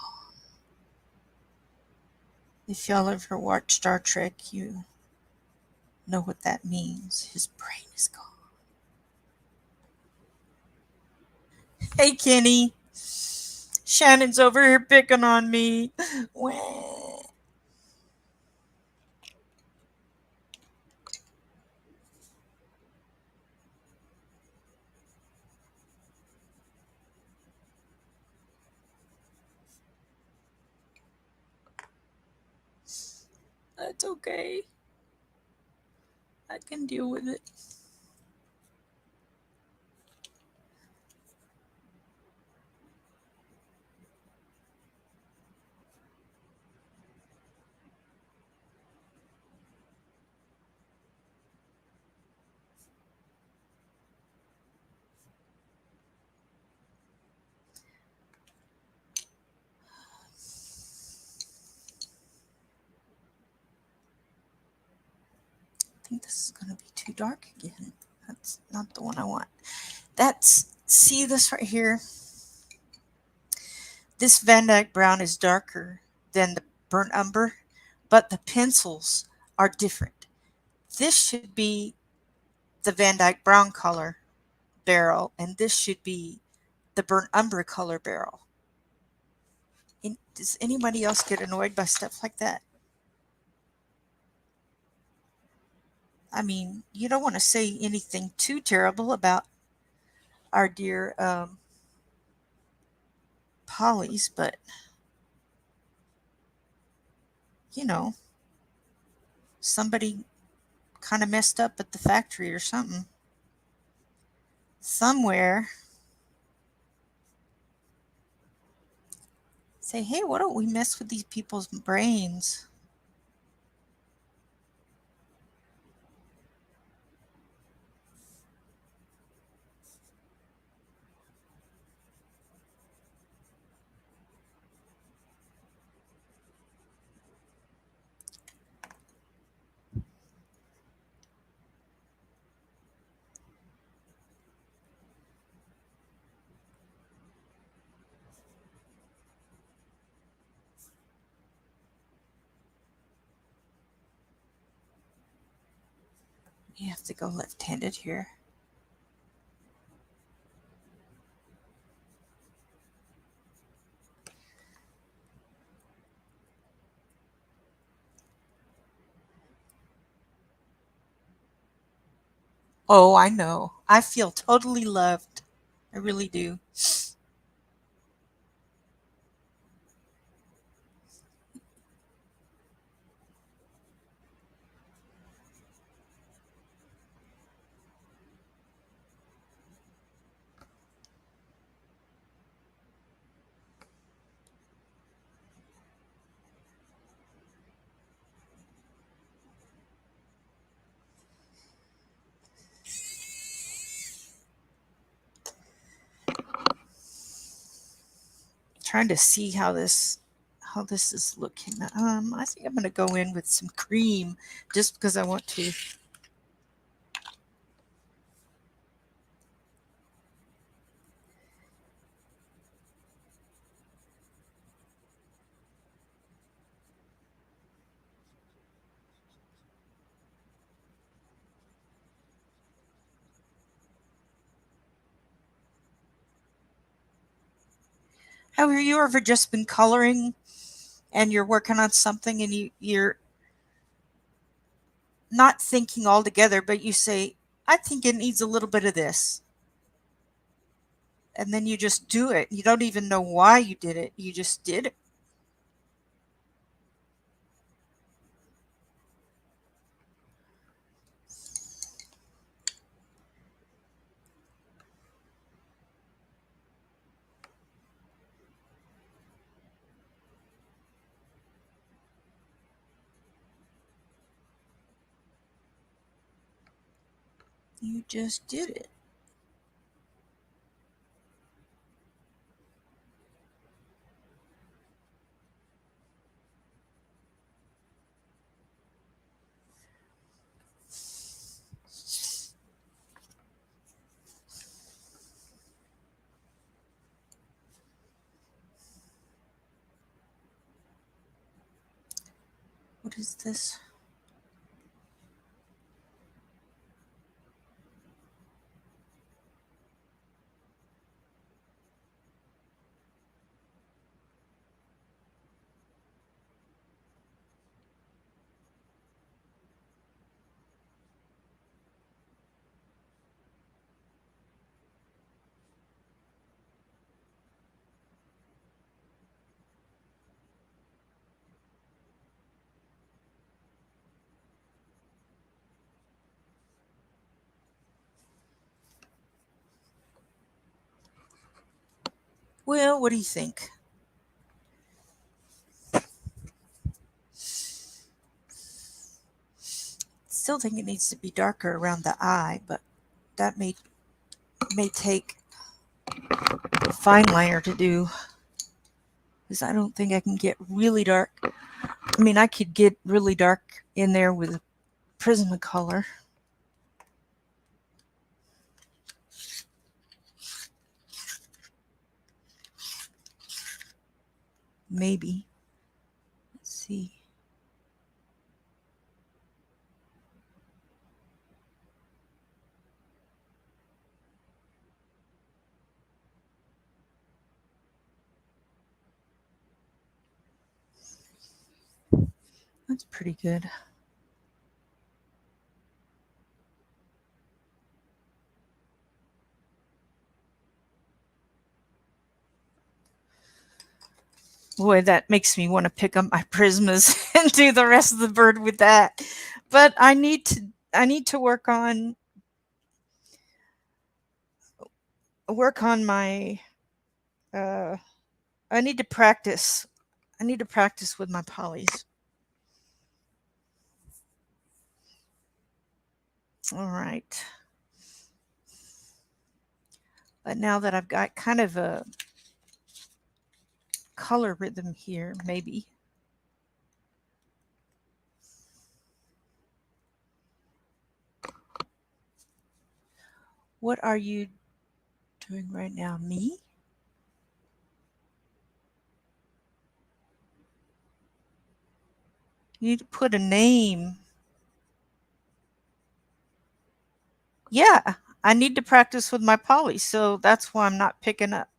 If y'all ever watch Star Trek, you know what that means. His brain is gone. Hey, Kenny. Shannon's over here picking on me. Wah. That's okay. I can deal with it. I think this is going to be too dark again. That's not the one I want. See this right here? This Van Dyke brown is darker than the burnt umber, but the pencils are different. This should be the Van Dyke brown color barrel, and this should be the burnt umber color barrel. Does anybody else get annoyed by stuff like that? I mean, you don't want to say anything too terrible about our dear Polly's, but you know, somebody kind of messed up at the factory or something. Somewhere. Say, hey, why don't we mess with these people's brains? You have to go left-handed here. Oh, I know. I feel totally loved. I really do. Trying to see how this is looking. I think I'm gonna go in with some cream just because I want to. Have you ever just been coloring and you're working on something and you're not thinking altogether, but you say, I think it needs a little bit of this. And then you just do it. You don't even know why you did it. You just did it. You just did it. What is this? Well, what do you think? Still think it needs to be darker around the eye, but that may take a fine liner to do, because I don't think I can get really dark. I mean, I could get really dark in there with Prismacolor. Maybe. Let's see. That's pretty good. Boy, that makes me want to pick up my Prismas and do the rest of the bird with that. But I need to work on my uh I need to practice. I need to practice with my polys. All right. But now that I've got kind of a color rhythm here, maybe. What are you doing right now? Me? You need to put a name. Yeah, I need to practice with my poly, so that's why I'm not picking up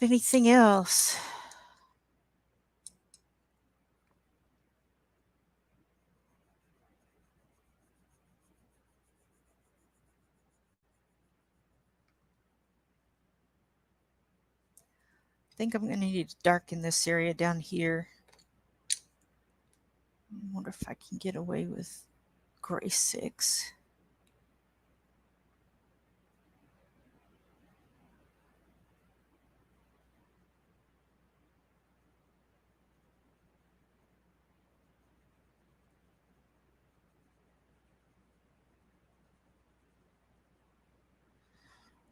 anything else. I think I'm going to need to darken this area down here. I wonder if I can get away with gray 6.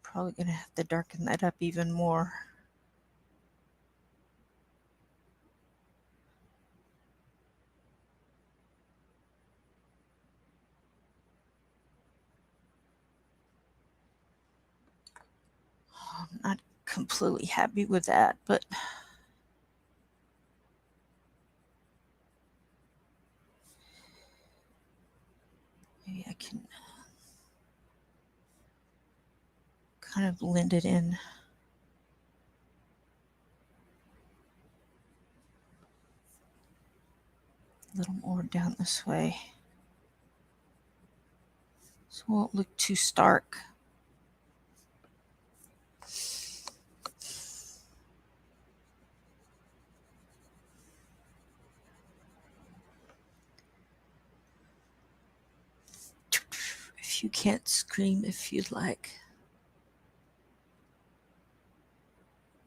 Probably going to have to darken that up even more. I'm not completely happy with that, but maybe I can kind of blend it in. A little more down this way, so it won't look too stark. If you can't scream if you'd like.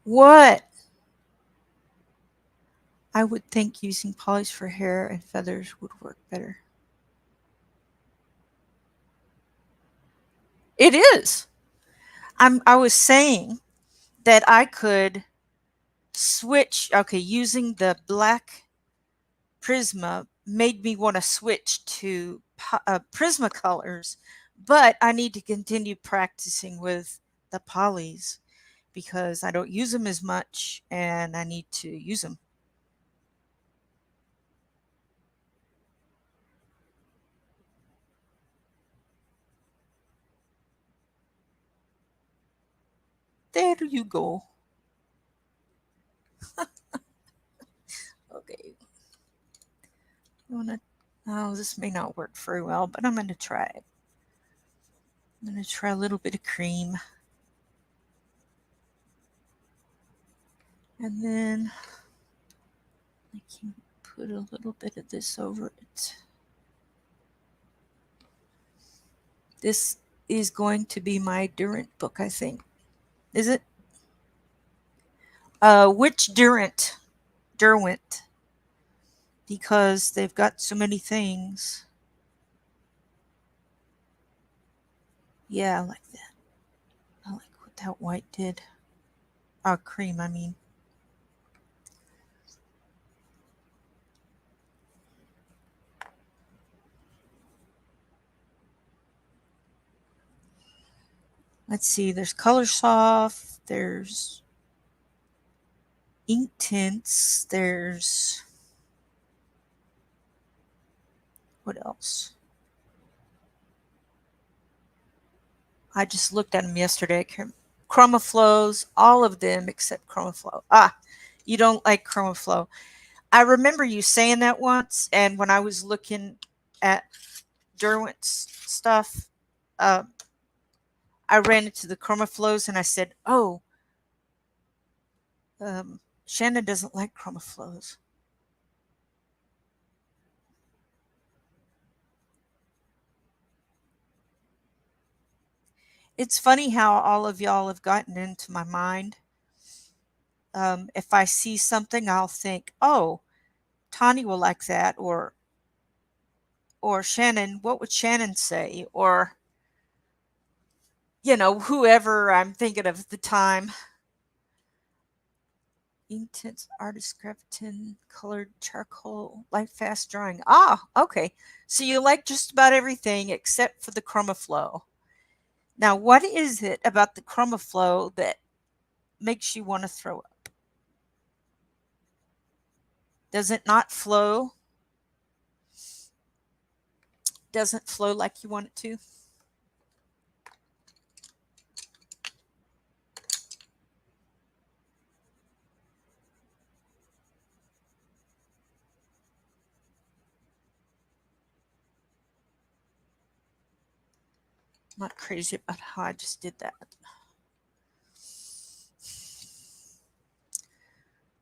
What? I would think using polys for hair and feathers would work better. It is. I was saying that I could switch. Okay, using the black Prisma made me want to switch to Prismacolors, but I need to continue practicing with the polys because I don't use them as much and I need to use them. There you go. Okay. You wanna? Oh, this may not work very well, but I'm gonna try it. I'm gonna try a little bit of cream, and then I can put a little bit of this over it. This is going to be my Durant book, I think. Is it? Which Durant? Derwent. Because they've got so many things. Yeah, I like that. I like what that white did. Cream, I mean. Let's see, there's Color Soft, there's ink tints, there's what else? I just looked at them yesterday. Chromaflows, all of them except Chromaflow. You don't like Chromaflow. I remember you saying that once, and when I was looking at Derwent's stuff, uh, I ran into the Chromaflows and I said, "Oh, Shannon doesn't like Chromaflows." It's funny how all of y'all have gotten into my mind. If I see something, I'll think, "Oh, Tawny will like that," or Shannon, what would Shannon say? Or, whoever I'm thinking of at the time. Intense artist gravitin, colored charcoal, light fast drawing. Okay. So you like just about everything except for the Chromaflow. Now, what is it about the Chromaflow that makes you want to throw up? Does it not flow? Doesn't flow like you want it to? I'm not crazy about how I just did that.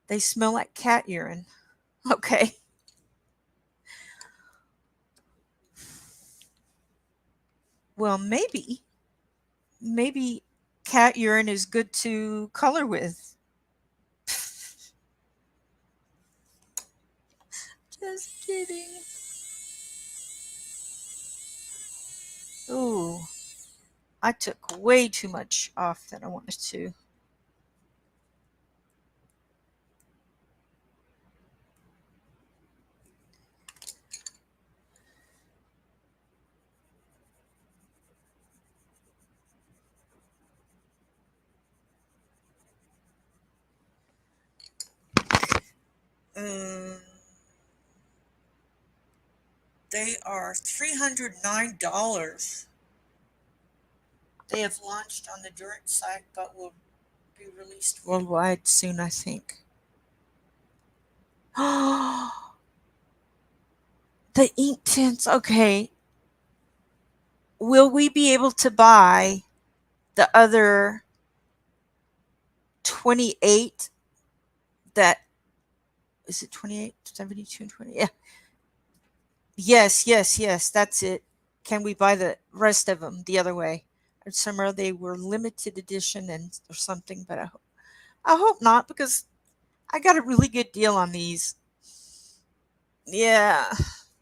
They smell like cat urine. Okay. Well, maybe cat urine is good to color with. Just kidding. Ooh, I took way too much off than I wanted to. Um, they are $309. They have launched on the Durant site, but will be released worldwide soon, I think. The ink tints. Okay. Will we be able to buy the other 28 that is it 28, 72, and 20? Yeah. Yes. That's it. Can we buy the rest of them the other way? And somehow they were limited edition and or something, but I hope not because I got a really good deal on these. Yeah.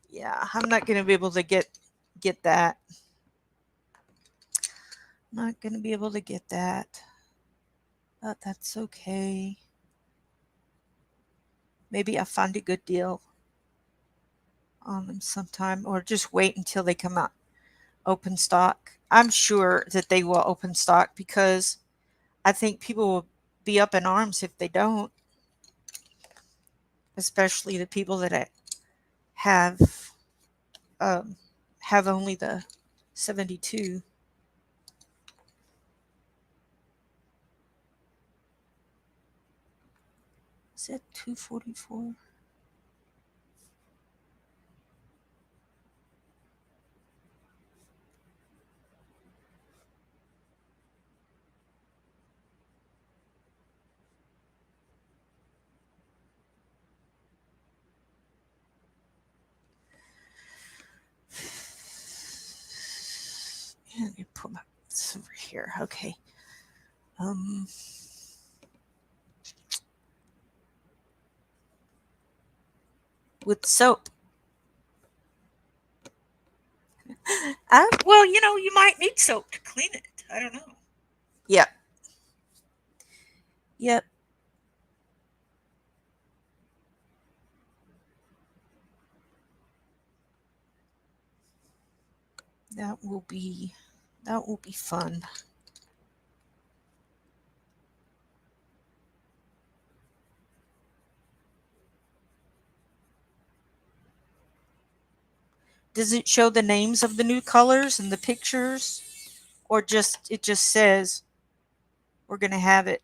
Yeah, I'm not going to be able to get that. Not going to be able to get that. But that's okay. Maybe I'll find a good deal on them sometime or just wait until they come out open stock. I'm sure that they will open stock because I think people will be up in arms if they don't, especially the people that have um, have only the 72. Is it 244? Let me put this over here. Okay. With soap. Well, you might need soap to clean it. I don't know. Yep. Yep. That will be fun. Does it show the names of the new colors and the pictures, or it just says we're going to have it?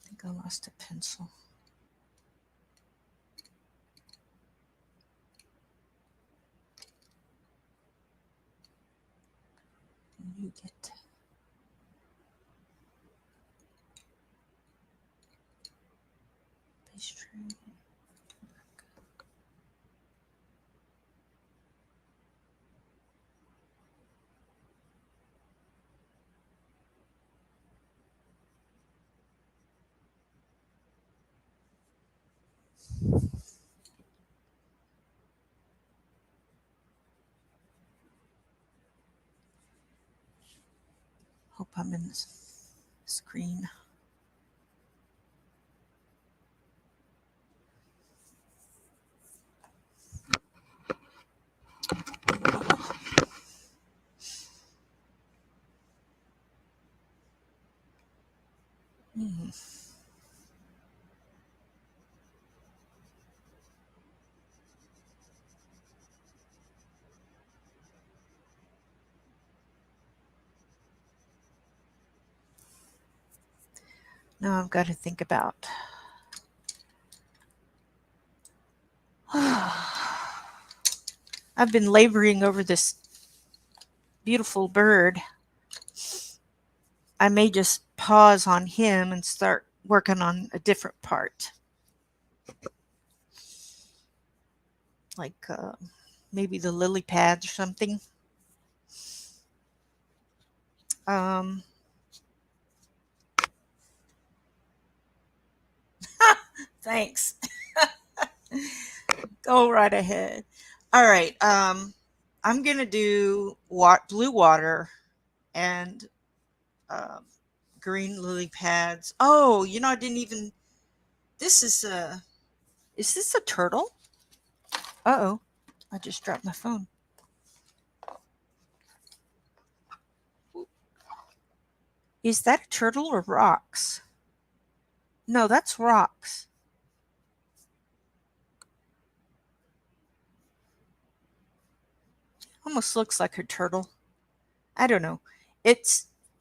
I think I lost a pencil. You get pastry. Hope I'm in this screen. Now I've got to think about. I've been laboring over this beautiful bird. I may just pause on him and start working on a different part. Like maybe the lily pads or something. Thanks. Go right ahead. All right. I'm going to do blue water and green lily pads. Oh, I didn't even. This is a. Is this a turtle? Uh-oh. I just dropped my phone. Is that a turtle or rocks? No, that's rocks. Almost looks like a turtle. I don't know.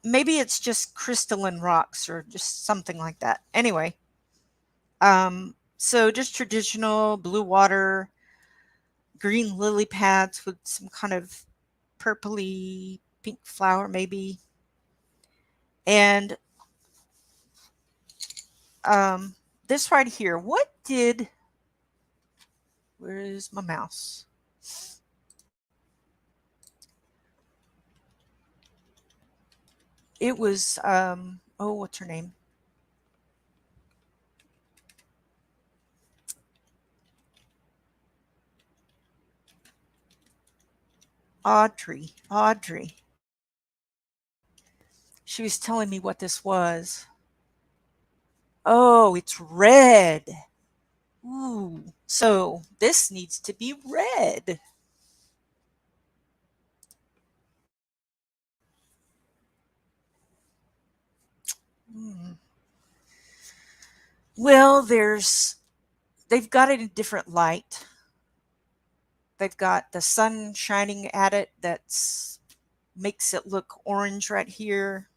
Maybe it's just crystalline rocks or just something like that. Anyway, so just traditional blue water, green lily pads with some kind of purpley pink flower maybe. And this right here, where is my mouse? It was, what's her name? Audrey. She was telling me what this was. Oh, it's red. Ooh, so this needs to be red. Hmm. Well, they've got it in different light. They've got the sun shining at it that's makes it look orange right here,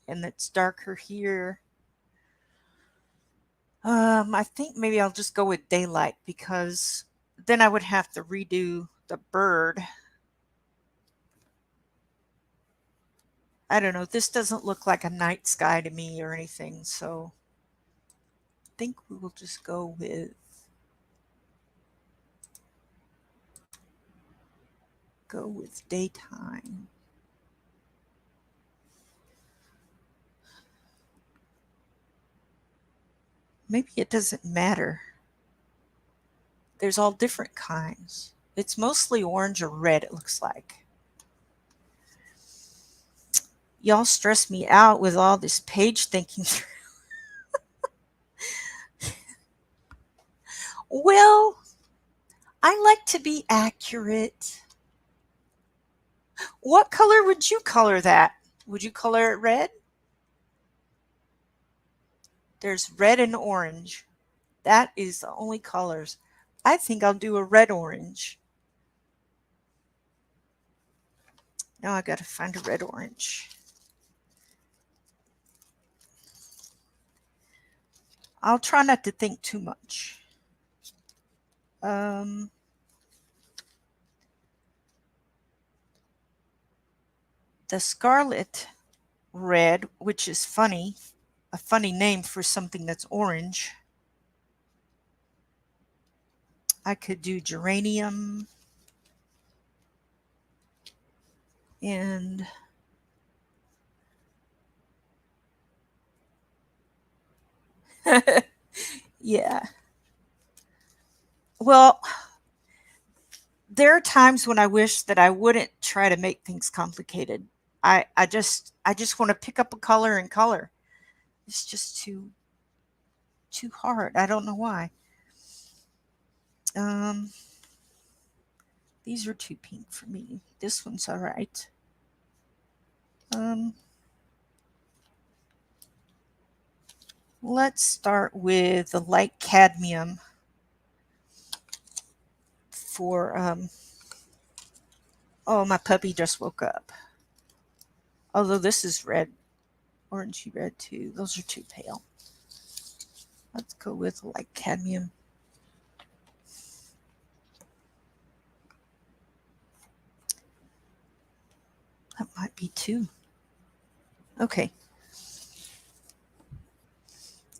and it's darker here. I think maybe I'll just go with daylight because then I would have to redo the bird. I don't know. This doesn't look like a night sky to me or anything, so I think we will just go with daytime. Maybe it doesn't matter. There's all different kinds. It's mostly orange or red, it looks like. Y'all stress me out with all this page thinking through. Well, I like to be accurate. What color would you color that? Would you color it red? There's red and orange. That is the only colors. I think I'll do a red orange. Now I gotta find a red orange. I'll try not to think too much. The scarlet red, which is funny, a funny name for something that's orange. I could do geranium and yeah. Well, there are times when I wish that I wouldn't try to make things complicated. I just want to pick up a color and color. It's just too hard. I don't know why. Um, these are too pink for me. This one's all right. Um, let's start with the light cadmium for oh, my puppy just woke up. Although this is red, orangey red too. Those are too pale. Let's go with light cadmium. That might be two. Okay.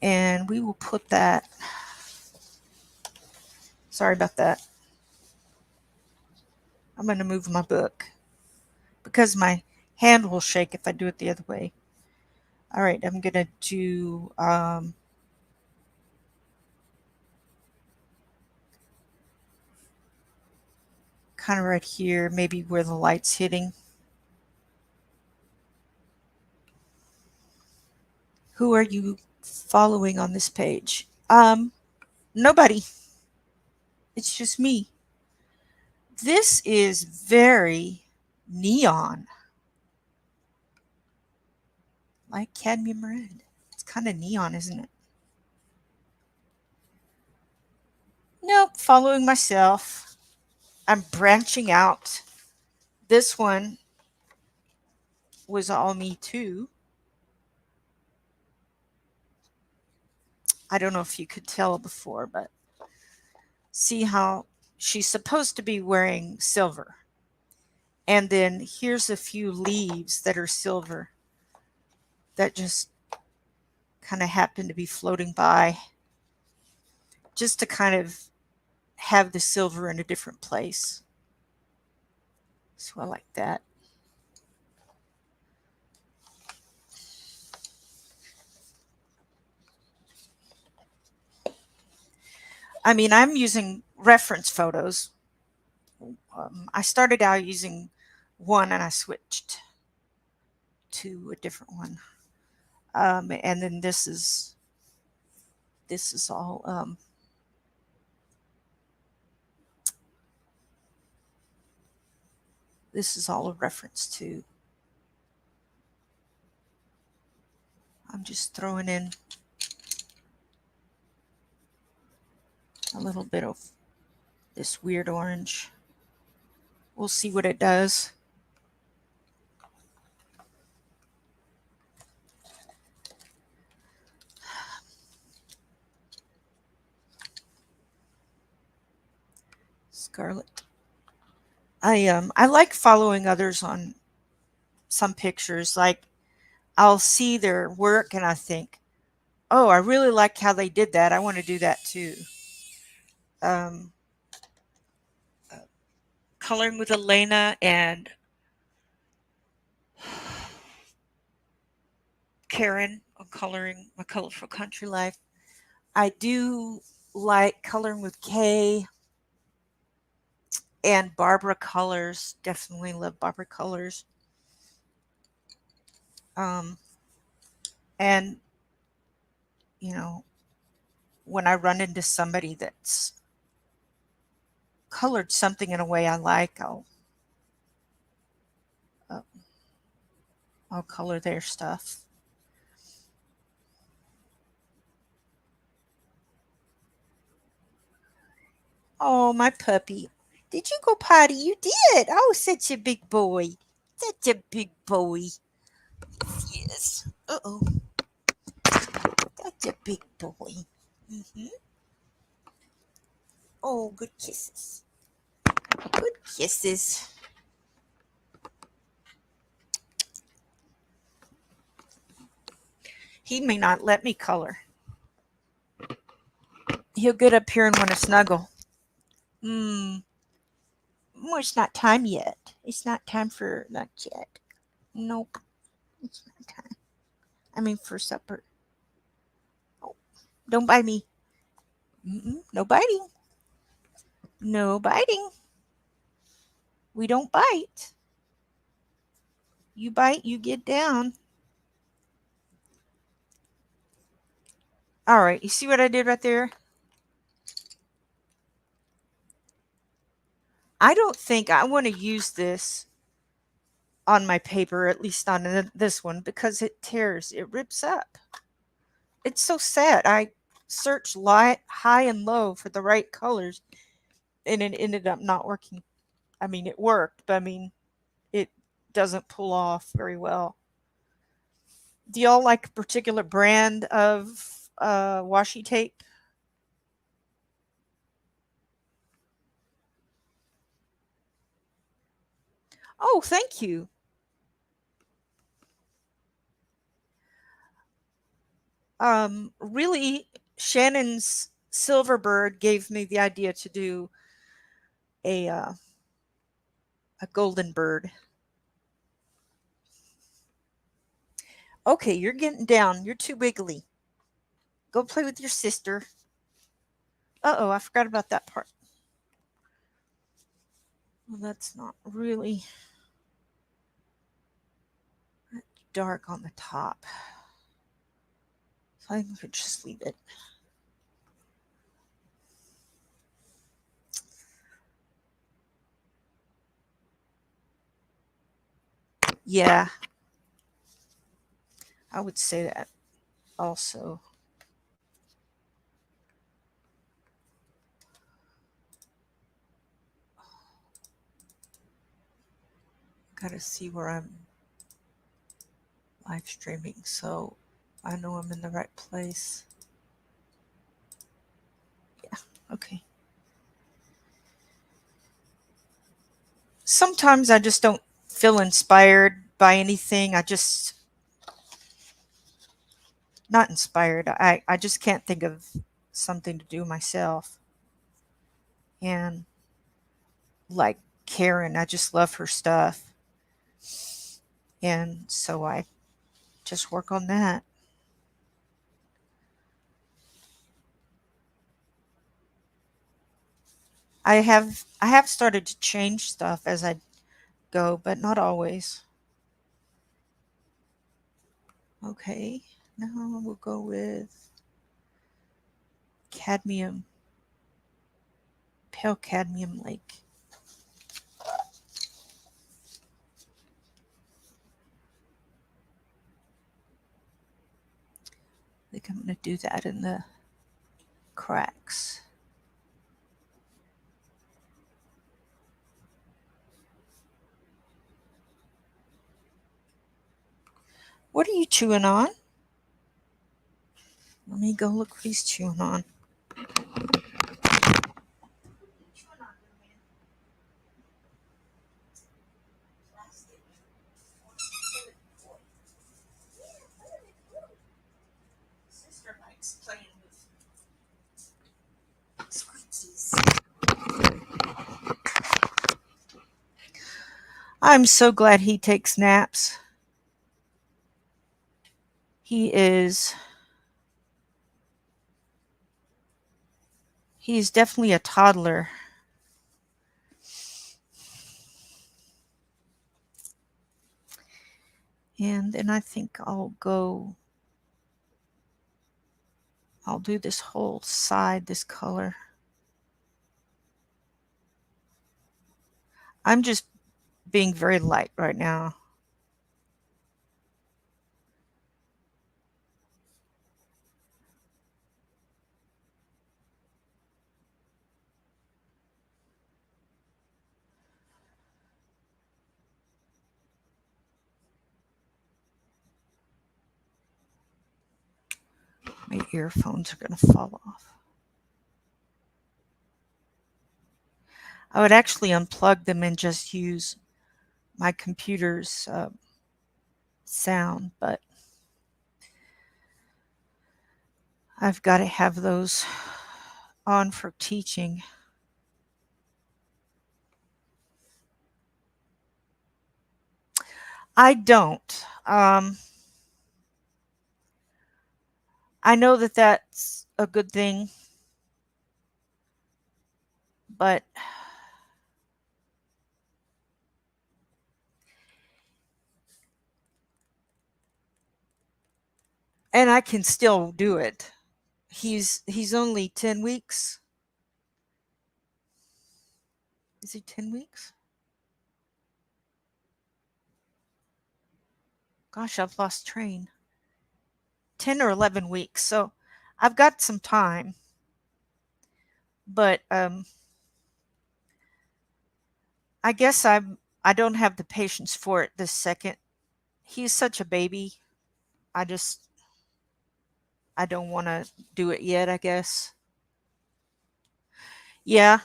And we will put that. Sorry about that. I'm going to move my book because my hand will shake if I do it the other way. All right, I'm going to do kind of right here, maybe where the light's hitting. Who are you following on this page? Nobody. It's just me. This is very neon, like cadmium red. It's kind of neon, isn't it? Nope, following myself. I'm branching out. This one was all me too. I don't know if you could tell before, but see how she's supposed to be wearing silver. And then here's a few leaves that are silver that just kind of happen to be floating by just to kind of have the silver in a different place. So I like that. I mean, I'm using reference photos. I started out using one and I switched to a different one. And then this is all this is all a reference to. I'm just throwing in a little bit of this weird orange. We'll see what it does. Scarlet. I like following others on some pictures. Like I'll see their work and I think, oh, I really like how they did that. I want to do that too. Um, Coloring with Elena and Karen on Coloring My Colorful Country Life. I do like Coloring with Kay and Barbara Colors. Definitely love Barbara Colors. Um, and, you know, when I run into somebody that's colored something in a way I like, uh, I'll color their stuff. Oh, my puppy. Did you go potty? You did. Oh, such a big boy. Such a big boy. Yes. Uh-oh. Such a big boy. Hmm. Oh, good kisses. Good kisses. He may not let me color. He'll get up here and want to snuggle. Hmm. Well, it's not time yet. It's not time for lunch yet. Nope. It's not time. I mean, for supper. Oh, don't bite me. Mm-mm, no biting. No biting. We don't bite. You bite, you get down. All right, you see what I did right there? I don't think I want to use this on my paper, at least on this one, because it tears, it rips up. It's so sad. I searched light, high and low for the right colors, and it ended up not working. I mean, it worked, but I mean, it doesn't pull off very well. Do y'all like a particular brand of washi tape? Oh, thank you. Really, Shannon's Silverbird gave me the idea to do a uh, a golden bird. Okay, you're getting down. You're too wiggly. Go play with your sister. Uh-oh, I forgot about that part. Well, that's not really dark on the top. So I think we just leave it. Yeah, I would say that also. Gotta see where I'm live streaming so I know I'm in the right place. Yeah, okay. Sometimes I just don't feel inspired by anything. I just not inspired. I just can't think of something to do myself. And like Karen, I just love her stuff. And so I just work on that. I have started to change stuff as I go, but not always. Okay. Now we'll go with cadmium, pale cadmium lake. I think I'm going to do that in the cracks. What are you chewing on? Let me go look what he's chewing on. Sister likes playing with squeakies. I'm so glad he takes naps. He is he's definitely a toddler. And then I think I'll do this whole side this color. I'm just being very light right now. My earphones are going to fall off. I would actually unplug them and just use my computer's sound, but I've got to have those on for teaching. I don't. I know that that's a good thing, but and I can still do it. He's only 10 weeks. Is he 10 weeks? Gosh, I've lost train. 10 or 11 weeks. So I've got some time, but I guess I don't have the patience for it this second. He's such a baby. I just I don't want to do it yet, I guess. Yeah,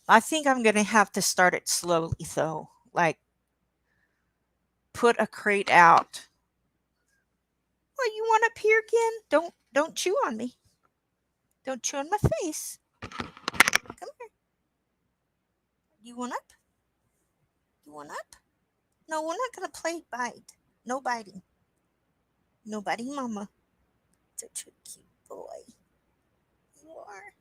I think I'm going to have to start it slowly though. Like put a crate out. Well, you want up here again? Don't chew on me. Don't chew on my face. Come here. You want up? You want up? No, we're not going to play bite. No biting. No biting, mama. Such a cute boy. You are.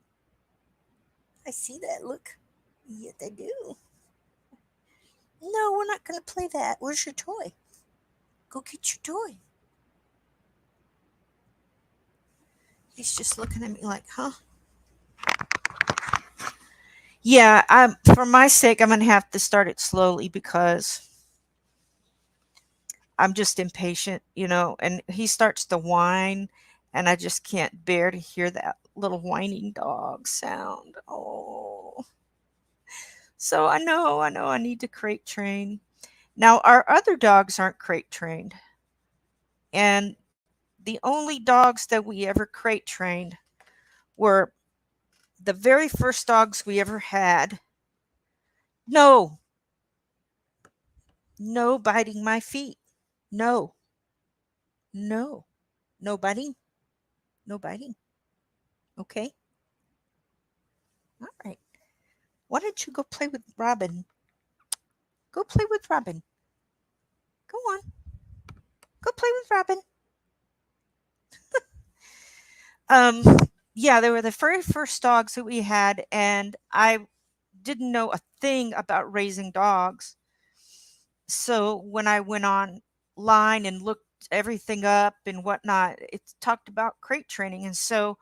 I see that. Look. Yes, I do. No, we're not going to play that. Where's your toy? Go get your toy. He's just looking at me like, huh? Yeah, I'm for my sake, I'm gonna have to start it slowly because I'm just impatient, and he starts to whine and I just can't bear to hear that little whining dog sound. Oh. So I know I need to crate train. Now our other dogs aren't crate trained. And the only dogs that we ever crate trained were the very first dogs we ever had. No, no biting my feet. No, no, no biting, no biting. Okay, all right. Why don't you go play with Robin? Go play with Robin. Go on, go play with Robin. Um, yeah, they were the very first dogs that we had, and I didn't know a thing about raising dogs. So when I went online and looked everything up and whatnot, it talked about crate training. And so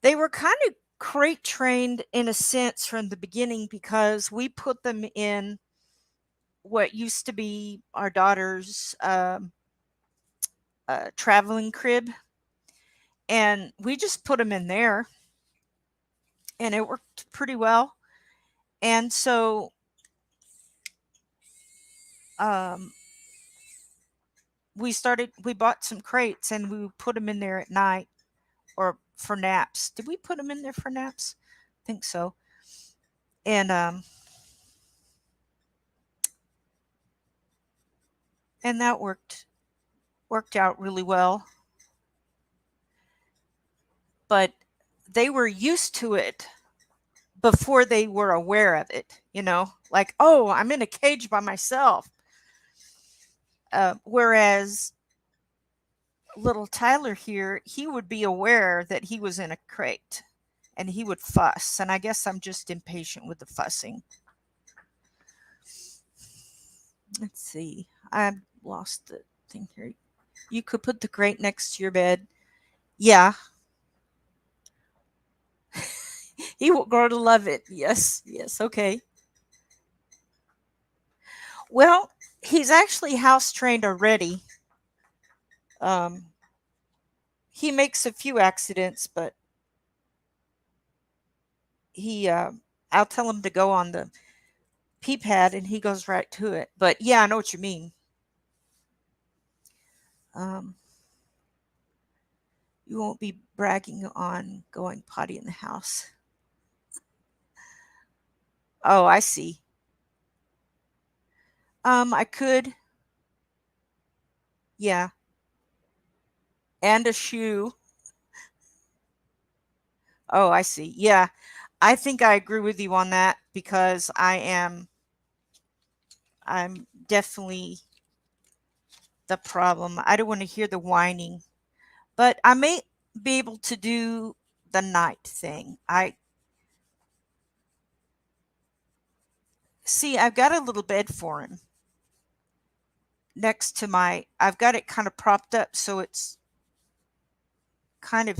they were kind of crate trained in a sense from the beginning because we put them in what used to be our daughter's traveling crib. And we just put them in there. and it worked pretty well. And so um, we bought some crates and we put them in there at night or for naps. Did we put them in there for naps? I think so. And that worked out really well. But they were used to it before they were aware of it, like, oh, I'm in a cage by myself. Whereas little Tyler here, he would be aware that he was in a crate and he would fuss. And I guess I'm just impatient with the fussing. Let's see. I lost the thing here. You could put the crate next to your bed. Yeah. He will grow to love it. Yes. Yes. Okay. Well, he's actually house trained already. Um, he makes a few accidents, but he I'll tell him to go on the pee pad and he goes right to it. But yeah, I know what you mean. Um, you won't be bragging on going potty in the house. Oh, I see. I could, yeah, and a shoe. Oh, I see. Yeah, I think I agree with you on that because I'm definitely the problem. I don't want to hear the whining, but I may be able to do the night thing. I see. I've got a little bed for him next to I've got it kind of propped up so it's kind of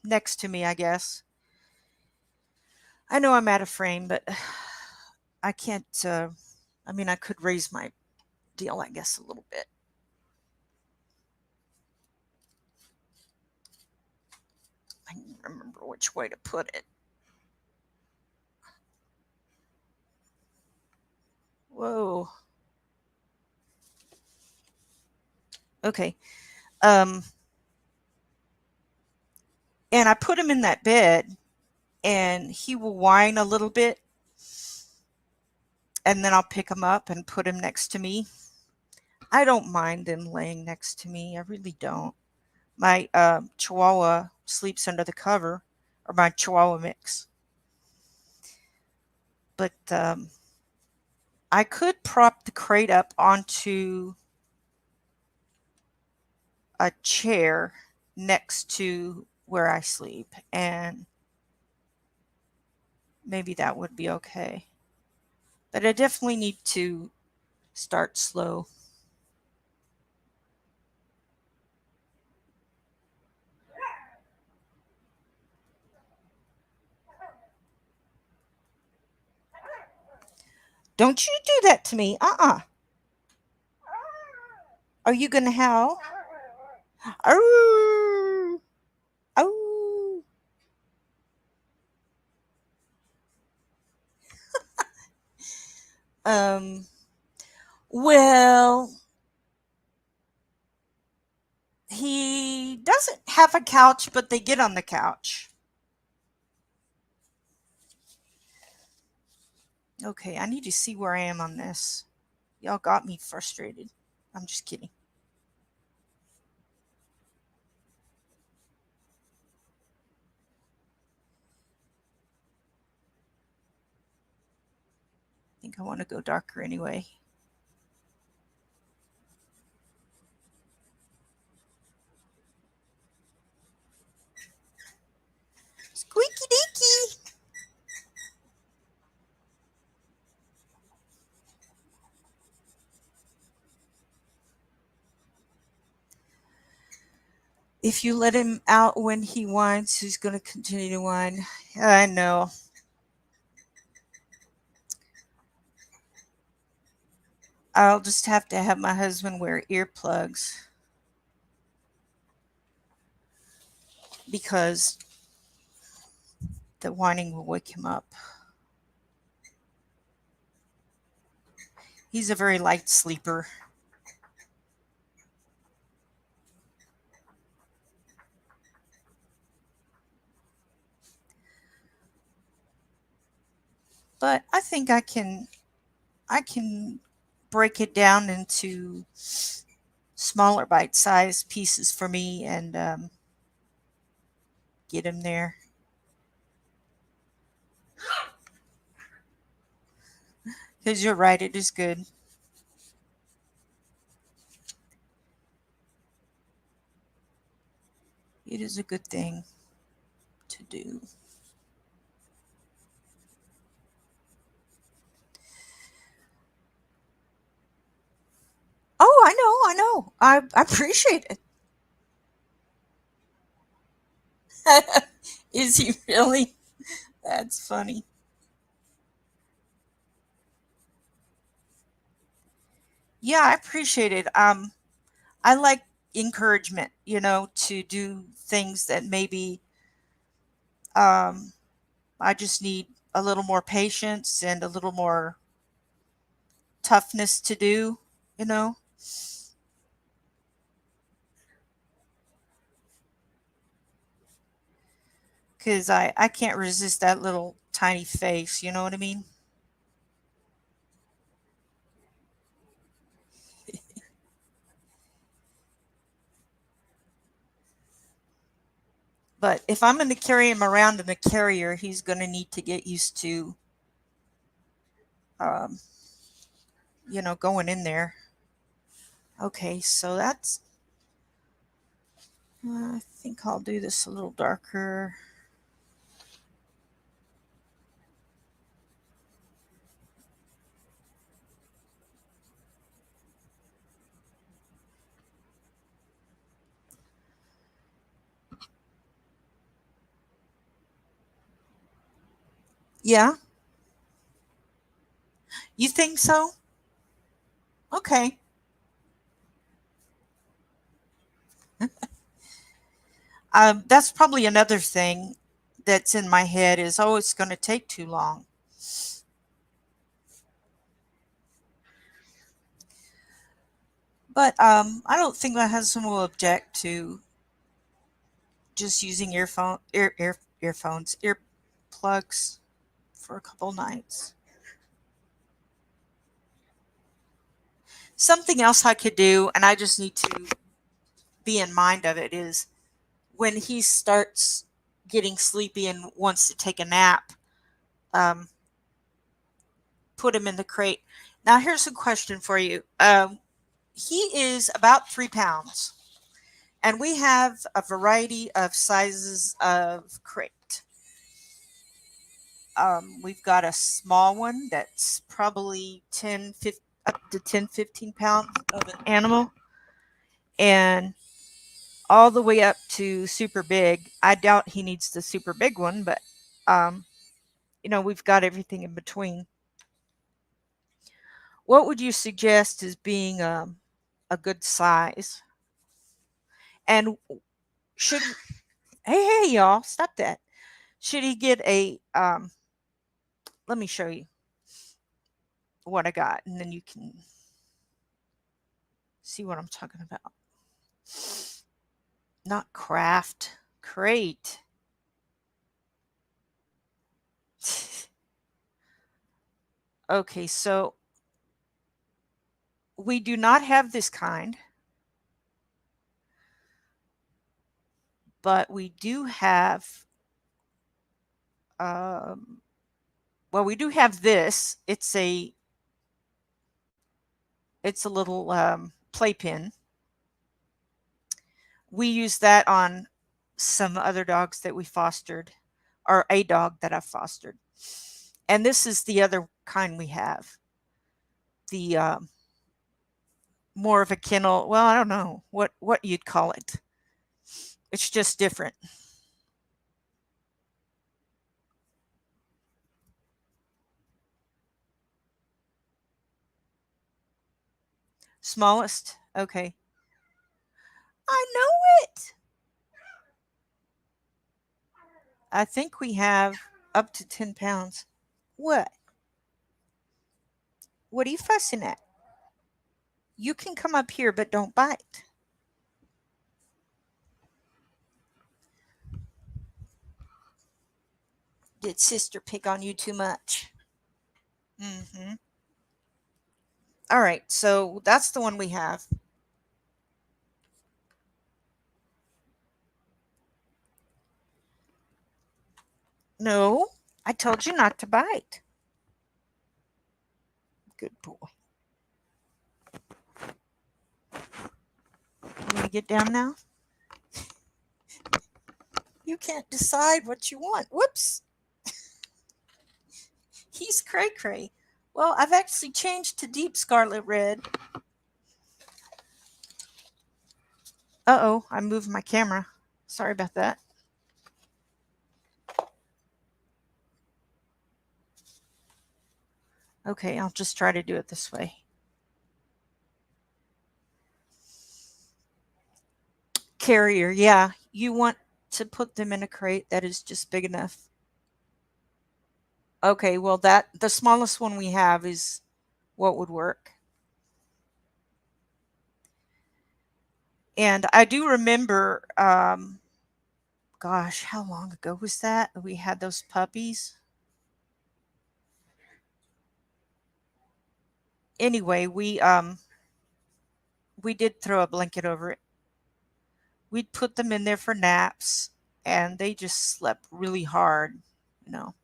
next to me, I guess. I know I'm out of frame, but I can't. I mean, I could raise my deal, I guess, a little bit. I can remember which way to put it. Whoa. Okay. Um, and I put him in that bed, and he will whine a little bit, and then I'll pick him up and put him next to me. I don't mind them laying next to me. I really don't. My Chihuahua sleeps under the cover, or my Chihuahua mix. But I could prop the crate up onto a chair next to where I sleep, and maybe that would be okay. But I definitely need to start slow. Don't you do that to me. Uh-uh. Are you gonna howl? Oh, oh. Um, well, he doesn't have a couch, but they get on the couch. Okay, I need to see where I am on this. Y'all got me frustrated. I'm just kidding. I think I want to go darker anyway. Squeaky deaky. If you let him out when he whines, he's going to continue to whine. I know. I'll just have to have my husband wear earplugs because The whining will wake him up. He's a very light sleeper. But I think I can break it down into smaller bite-sized pieces for me and get him there. Because you're right, it is good. It is a good thing to do. Oh, I know, I know. I appreciate it. Is he really? That's funny. Yeah, I appreciate it. I like encouragement, to do things that maybe um, I just need a little more patience and a little more toughness to do, you know, because I can't resist that little tiny face, you know what I mean? But if I'm going to carry him around in a carrier, he's going to need to get used to, um, going in there. Okay, so I think I'll do this a little darker. Yeah, you think so? Okay. That's probably another thing that's in my head is, oh, it's going to take too long. But I don't think my husband will object to just using earphones, earplugs for a couple nights. Something else I could do, and I just need to be in mind of it, is when he starts getting sleepy and wants to take a nap, um, put him in the crate. Now, here's a question for you. He is about 3 pounds, and we have a variety of sizes of crate. We've got a small one that's probably up to 10, 15 pounds of an animal, and all the way up to super big. I doubt he needs the super big one, but um, we've got everything in between. What would you suggest as being a good size? And should hey y'all, stop that. Should he get a let me show you what I got, and then you can see what I'm talking about. Not craft, crate. Okay, so we do not have this kind, but we do have um well, we do have this. It's a little playpen. We use that on some other dogs that we fostered, or a dog that I fostered. And this is the other kind we have. The more of a kennel. Well, I don't know what you'd call it. It's just different. Smallest. Okay. I know it. I think we have. Up to 10 pounds. What? What are you fussing at? You can come up here, but don't bite. Did sister pick on you too much? Mm-hmm. All right, so that's the one we have. No, I told you not to bite. Good boy. You want to get down now? You can't decide what you want. Whoops. He's cray cray. Well, I've actually changed to deep scarlet red. Uh-oh, I moved my camera. Sorry about that. Okay, I'll just try to do it this way. Carrier, yeah. You want to put them in a crate that is just big enough. Okay, well that the smallest one we have is what would work. And I do remember, gosh, how long ago was that we had those puppies? Anyway, we did throw a blanket over it. We'd put them in there for naps, and they just slept really hard, you know.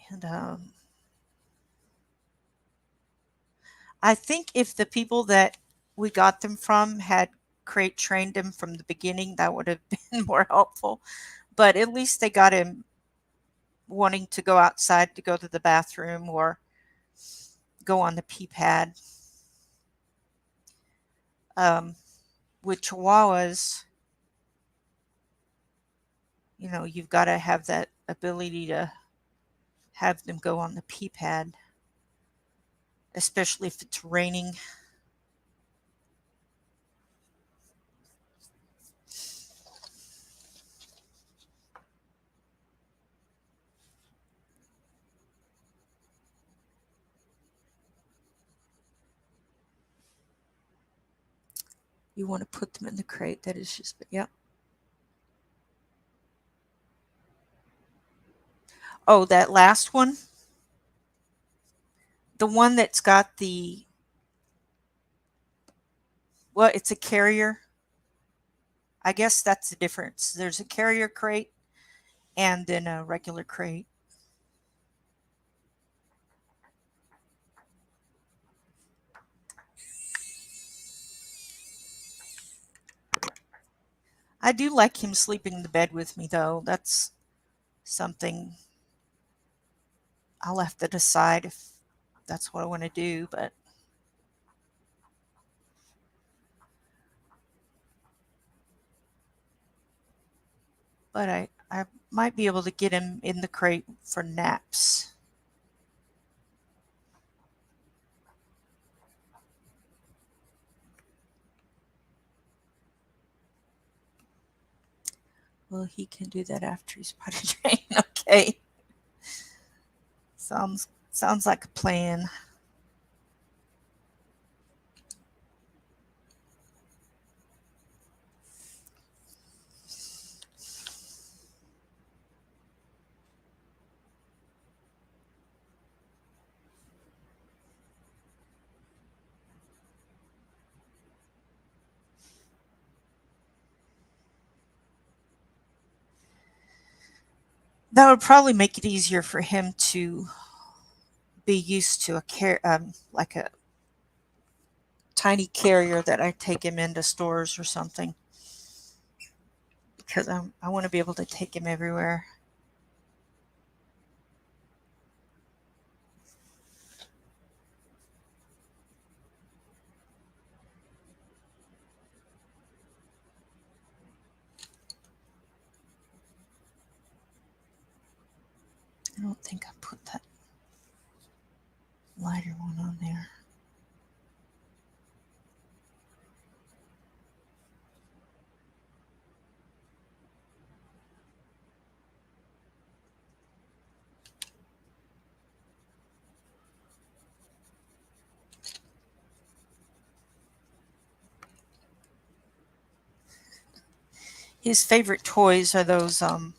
And I think if the people that we got them from had crate trained him from the beginning, that would have been more helpful. But at least they got him wanting to go outside to go to the bathroom or go on the pee pad. Um, with Chihuahuas, you've got to have that ability to have them go on the pee pad, especially if it's raining. You want to put them in the crate that is just, yep. Oh, that last one, the one that's got well, it's a carrier. I guess that's the difference. There's a carrier crate and then a regular crate. I do like him sleeping in the bed with me, though. That's something I'll have to decide if that's what I want to do. But I might be able to get him in the crate for naps. Well, he can do that after he's potty trained. Okay. Sounds like a plan. That would probably make it easier for him to be used to like a tiny carrier that I take him into stores or something, because I want to be able to take him everywhere. I don't think I put that lighter one on there. His favorite toys are those, okay.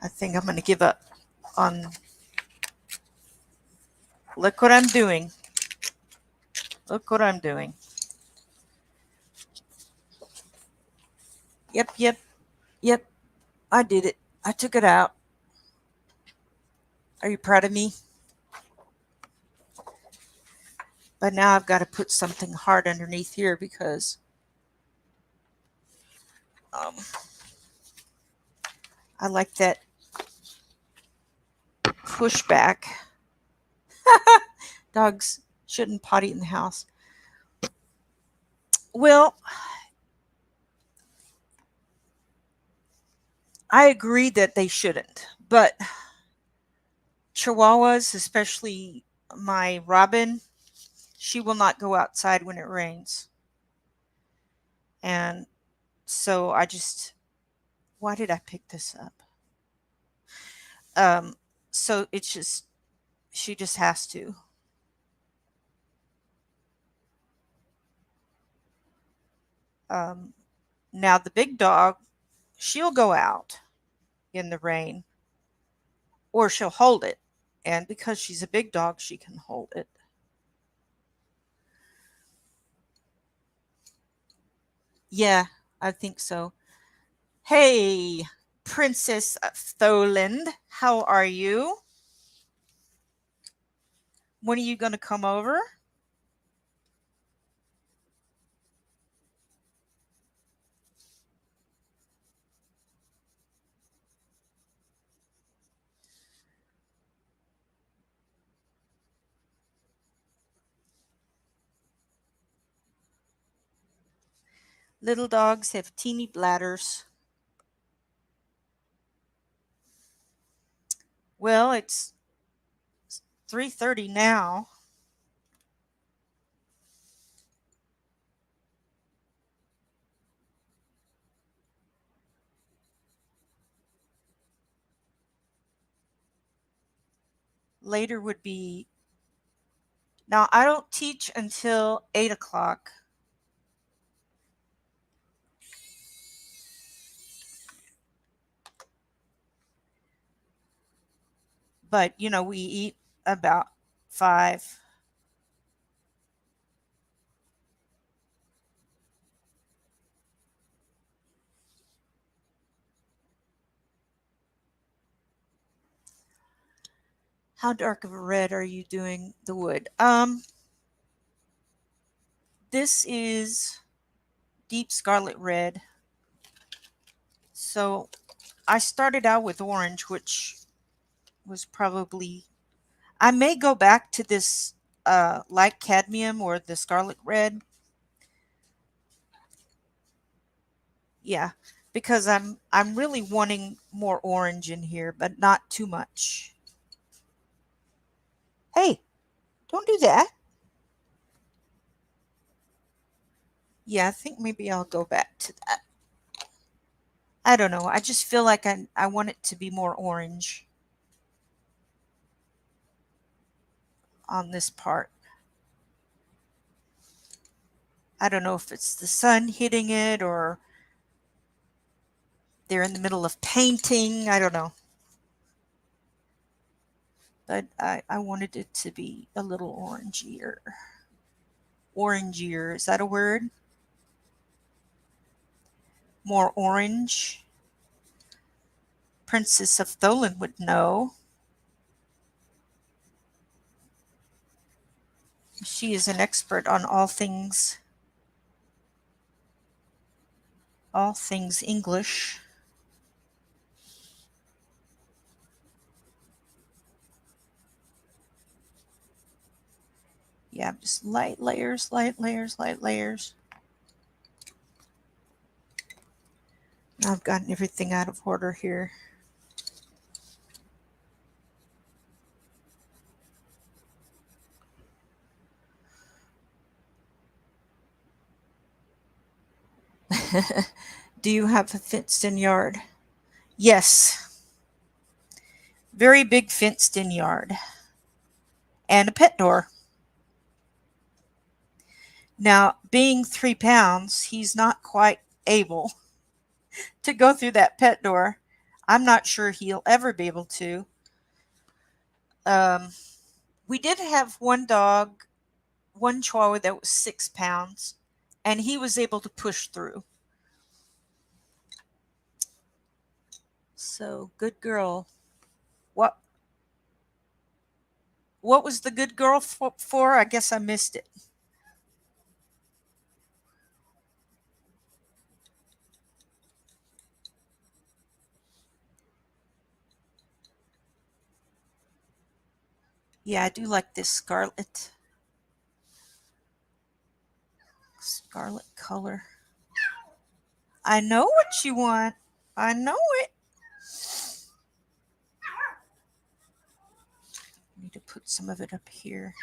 I think I'm going to give up on, look what I'm doing. Look what I'm doing. Yep, yep, yep. I did it. I took it out. Are you proud of me? But now I've got to put something hard underneath here because um, I like that pushback. Dogs shouldn't potty in the house. Well, I agree that they shouldn't, but Chihuahuas, especially my Robin, she will not go outside when it rains. And so why did I pick this up? Um, so it's just, she just has to. Um, Now the big dog, she'll go out in the rain or she'll hold it. And because she's a big dog, she can hold it. Yeah, I think so. Hey, Princess Tholand, how are you? When are you going to come over? Little dogs have teeny bladders. Well, it's 3:30 now. Later would be, now I don't teach until 8 o'clock. But we eat about 5. How dark of a red are you doing the wood? This is deep scarlet red. So I started out with orange, which was probably, I may go back to this light cadmium or the scarlet red. Yeah, because I'm really wanting more orange in here, but not too much. Hey, don't do that. Yeah, I think maybe I'll go back to that. I don't know. I just feel like I want it to be more orange on this part. I don't know if it's the sun hitting it or they're in the middle of painting. I don't know. But I wanted it to be a little orangier. Orangier, is that a word? More orange. Princess of Tholen would know. She is an expert on all things English. Yeah, just light layers, light layers, light layers. Now I've gotten everything out of order here. Do you have a fenced-in yard? Yes, very big fenced-in yard. And a pet door. Now, being 3 pounds, he's not quite able to go through that pet door. I'm not sure he'll ever be able to. Um, we did have one dog, one chihuahua that was 6 pounds, and he was able to push through. So, good girl. What what was the good girl for? I guess I missed it. Yeah, I do like this scarlet color. I know what you want. I know it. I need to put some of it up here.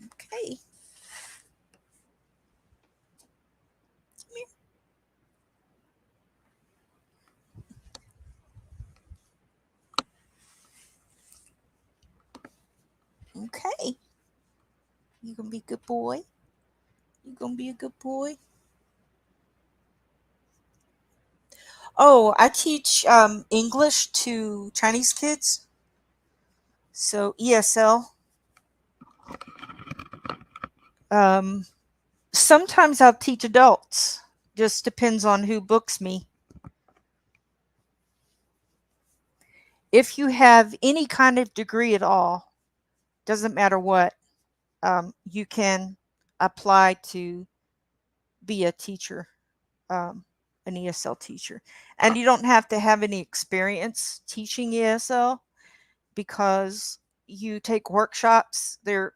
Okay. Come here. Okay. You gonna be a good boy? You gonna be a good boy? Oh, I teach English to Chinese kids. So ESL. Um, Sometimes I'll teach adults. Just depends on who books me. If you have any kind of degree at all, doesn't matter what, you can apply to be a teacher, um, an ESL teacher. And you don't have to have any experience teaching ESL because you take workshops. They're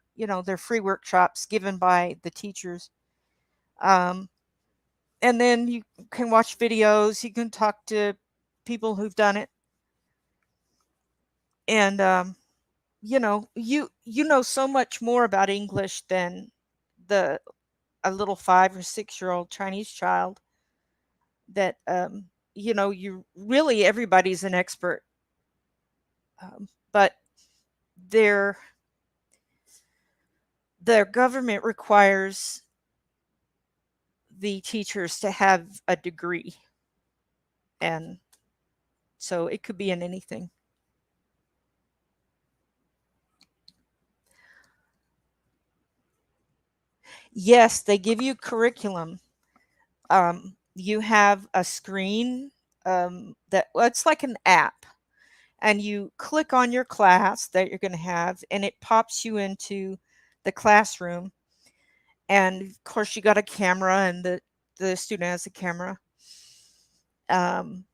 free workshops given by the teachers. Um, and then you can watch videos, you can talk to people who've done it. And you know so much more about English than the a little 5 or 6 year old Chinese child that you really everybody's an expert, but their their government requires the teachers to have a degree, and so it could be in anything. Yes, they give you curriculum. You have a screen, that well, it's like an app, and you click on your class that you're going to have, and it pops you into the classroom. And of course, you got a camera, and the student has a camera. Um,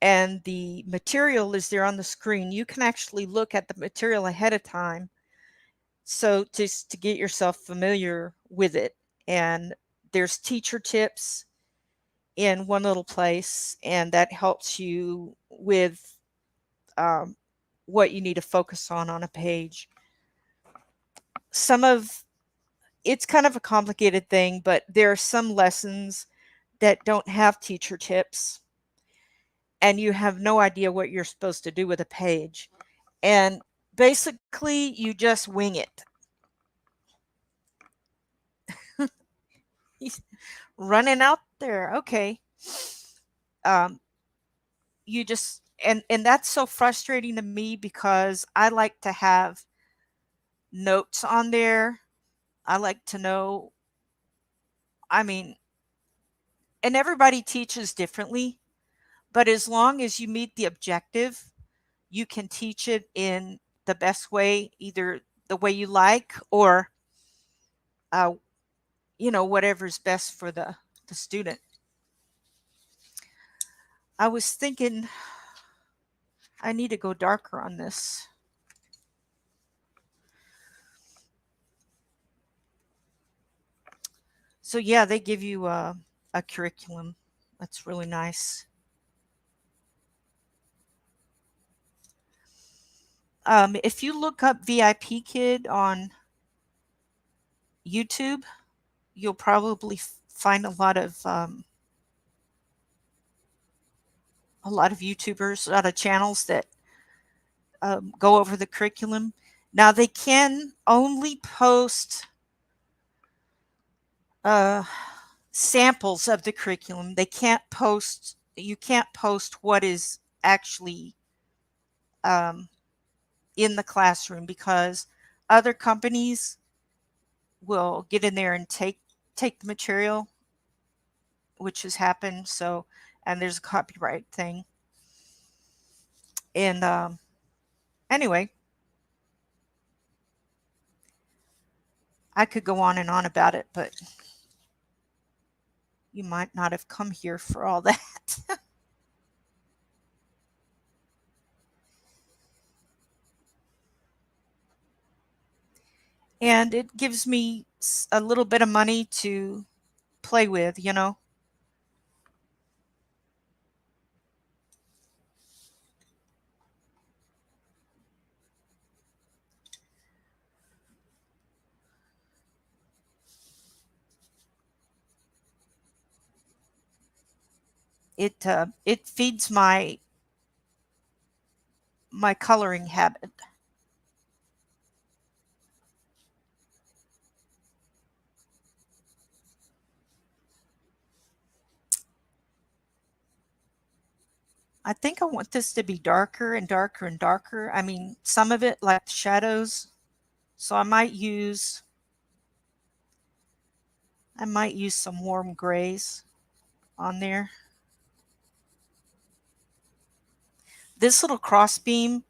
and the material is there on the screen. You can actually look at the material ahead of time, so just to get yourself familiar with it. And there's teacher tips in one little place, and that helps you with um, what you need to focus on a page. Some of It's kind of a complicated thing, but there are some lessons that don't have teacher tips, and you have no idea what you're supposed to do with a page. And basically, you just wing it. He's running out there. Okay. Um, you just and that's so frustrating to me because I like to have notes on there. I like to know, I mean, and everybody teaches differently, but as long as you meet the objective, you can teach it in the best way, either the way you like or uh, whatever's best for the student. I was thinking I need to go darker on this. So yeah, they give you a curriculum. That's really nice. If you look up VIP Kid on YouTube, you'll probably find a lot of YouTubers, a lot of channels that go over the curriculum. Now they can only post uh, samples of the curriculum. They can't post. You can't post what is actually um, in the classroom because other companies will get in there and take the material, which has happened. So, and there's a copyright thing. And anyway, I could go on and on about it, but you might not have come here for all that. And it gives me a little bit of money to play with. It feeds my coloring habit. I think I want this to be darker and darker and darker. I mean, some of it like shadows. So I might use some warm grays on there. This little cross beam,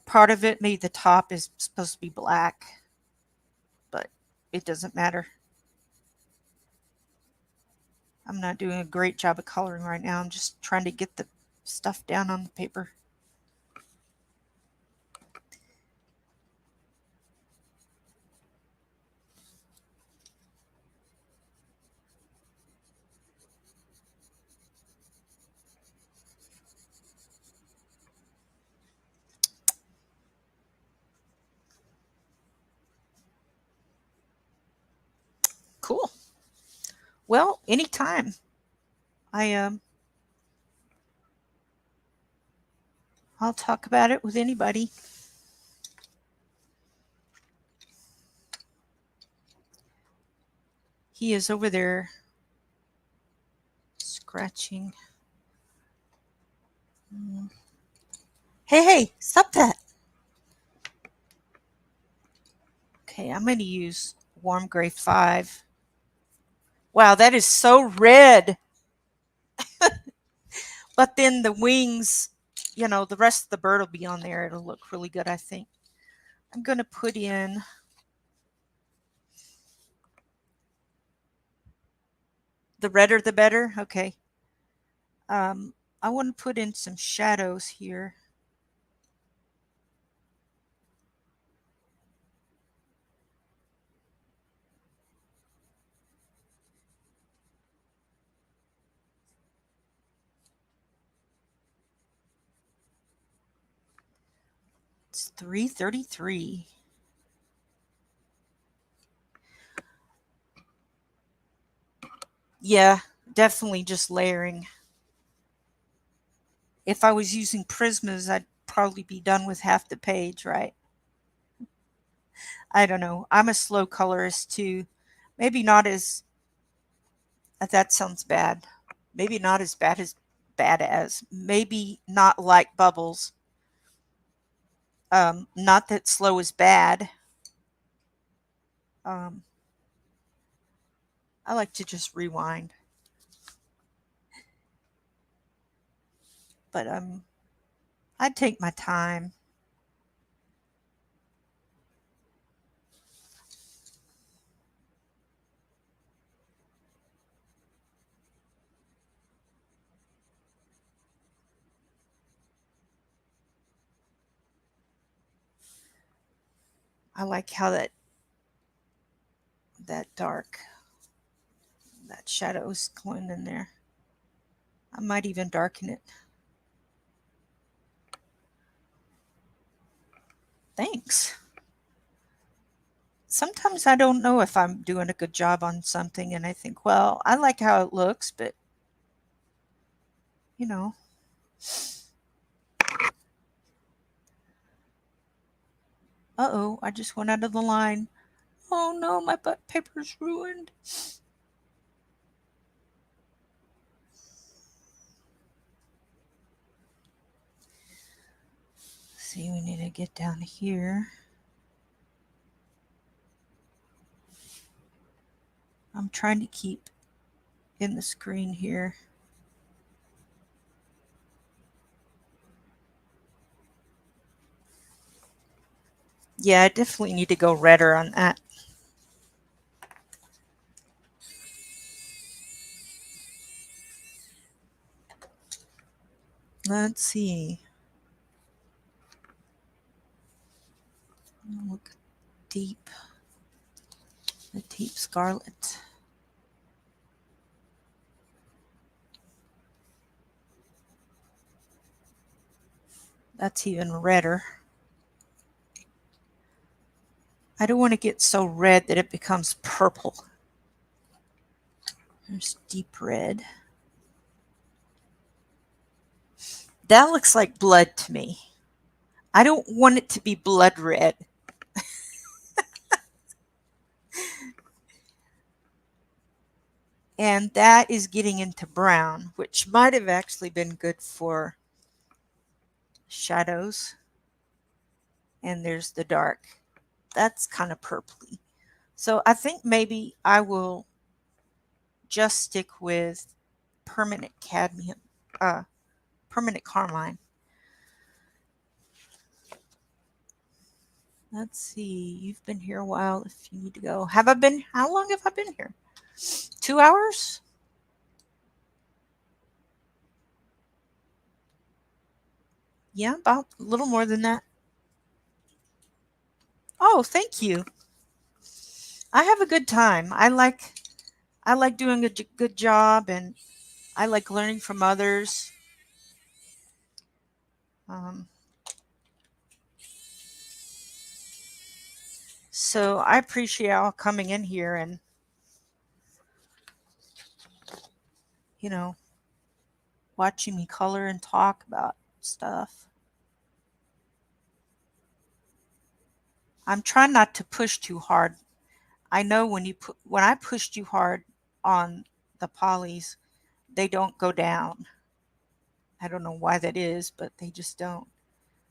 part of it, maybe the top is supposed to be black, but it doesn't matter. I'm not doing a great job of coloring right now. I'm just trying to get the stuff down on the paper. Cool. Well, anytime. I'll talk about it with anybody. He is over there scratching. Hey, hey, stop that. Okay, I'm going to use warm gray 5. Wow, that is so red. But then the wings, the rest of the bird will be on there. It'll look really good, I think. I'm going to put in the redder the better. Okay. I want to put in some shadows here. It's 3:33. Yeah, definitely just layering. If I was using Prismas, I'd probably be done with half the page, right? I don't know. I'm a slow colorist too. Maybe not as that sounds bad. Maybe not as bad as. Maybe not like bubbles. Not that slow is bad. Um, I like to just rewind. But I'd take my time. I like how that dark, that shadow is going in there. I might even darken it. Thanks. Sometimes I don't know if I'm doing a good job on something, and I think, well, I like how it looks, but you know, Uh-oh, I just went out of the line. Oh no, my butt paper's ruined. See, we need to get down here. I'm trying to keep in the screen here. Yeah, I definitely need to go redder on that. Let's see. Look deep. The deep scarlet. That's even redder. I don't want to get so red that it becomes purple. There's deep red. That looks like blood to me. I don't want it to be blood red. And that is getting into brown, which might have actually been good for shadows. And there's the dark. That's kind of purpley. So I think maybe I will just stick with permanent cadmium, permanent carmine. Let's see. You've been here a while. If you need to go, have I been? How long have I been here? 2 hours? Yeah, about a little more than that. Oh, thank you. I have a good time. I like doing a good job, and I like learning from others. Um, so I appreciate y'all coming in here and you know watching me color and talk about stuff. I'm trying not to push too hard. I know when I push too hard on the polys, they don't go down. I don't know why that is, but they just don't.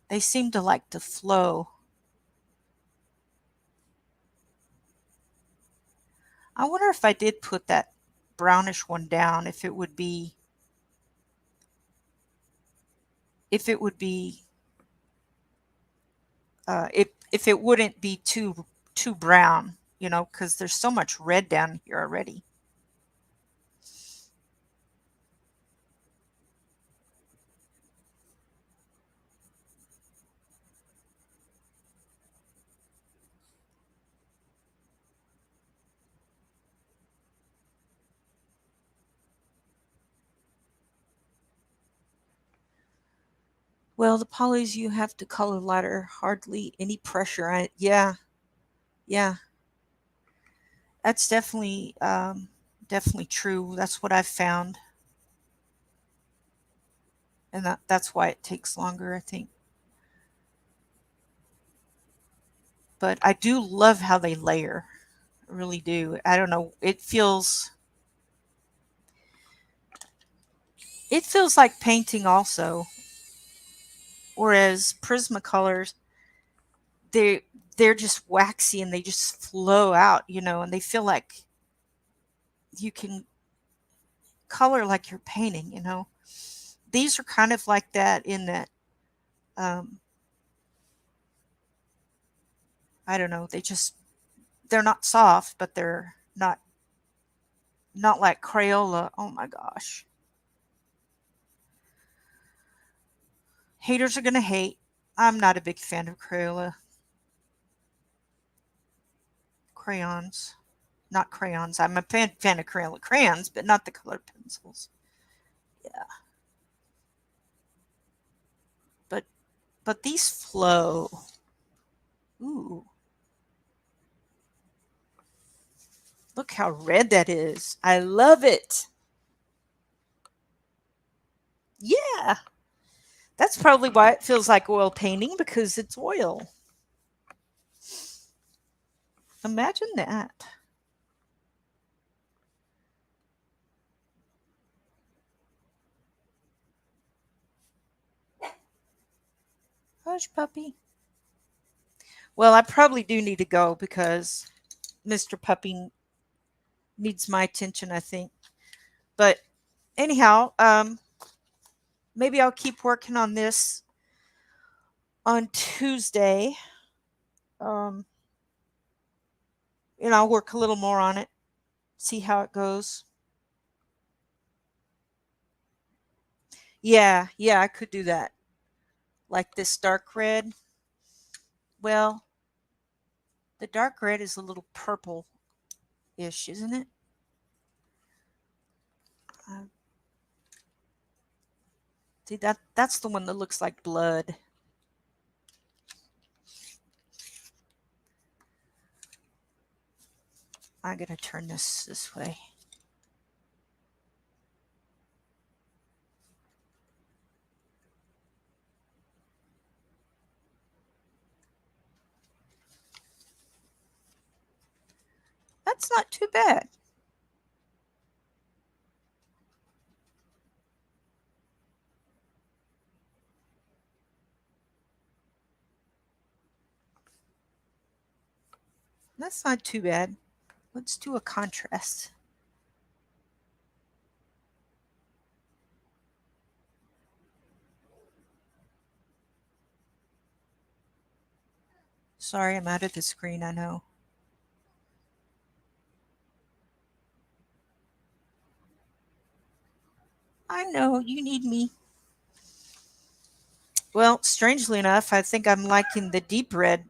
They seem to like to flow. I wonder if I did put that brownish one down, if it would be if it wouldn't be too brown, because there's so much red down here already. Well, the polys you have to color lighter, hardly any pressure on it. Yeah, yeah, that's definitely true. That's what I've found, and that's why it takes longer, I think. But I do love how they layer. I really do. I don't know. It feels like painting also. Whereas Prismacolors, they they're just waxy and they just flow out, and they feel like you can color like you're painting. These are kind of like that in that um I don't know, they're not soft, but they're not like Crayola. Oh my gosh. Haters are going to hate. I'm not a big fan of Crayola crayons. Not crayons. I'm a fan of Crayola crayons, but not the colored pencils. Yeah. But these flow. Ooh. Look how red that is. I love it. Yeah. That's probably why it feels like oil painting, because it's oil. Imagine that. Hush, puppy. Well, I probably do need to go because Mr. Puppy needs my attention, I think. But anyhow, maybe I'll keep working on this on Tuesday. Um, I'll work a little more on it, see how it goes. Yeah, yeah, I could do that. Like this dark red. Well, the dark red is a little purple-ish, isn't it? Uh, See, that's the one that looks like blood. I'm gonna turn this way. That's not too bad. That's not too bad. Let's do a contrast. Sorry, I'm out of the screen, I know. I know, you need me. Well, strangely enough, I think I'm liking the deep red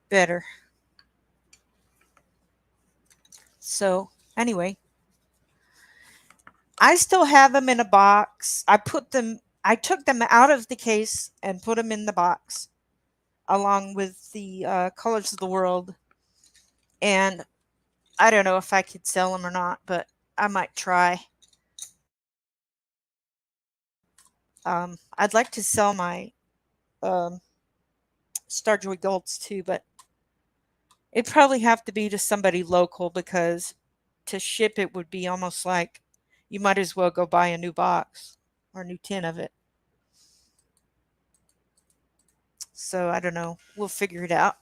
better. So, anyway, I still have them in a box. I took them out of the case and put them in the box along with the Colors of the World. And I don't know if I could sell them or not, but I might try. I'd like to sell my um, Starjoy Golds too, but it'd probably have to be to somebody local because to ship it would be almost like you might as well go buy a new box or a new tin of it. So I don't know. We'll figure it out.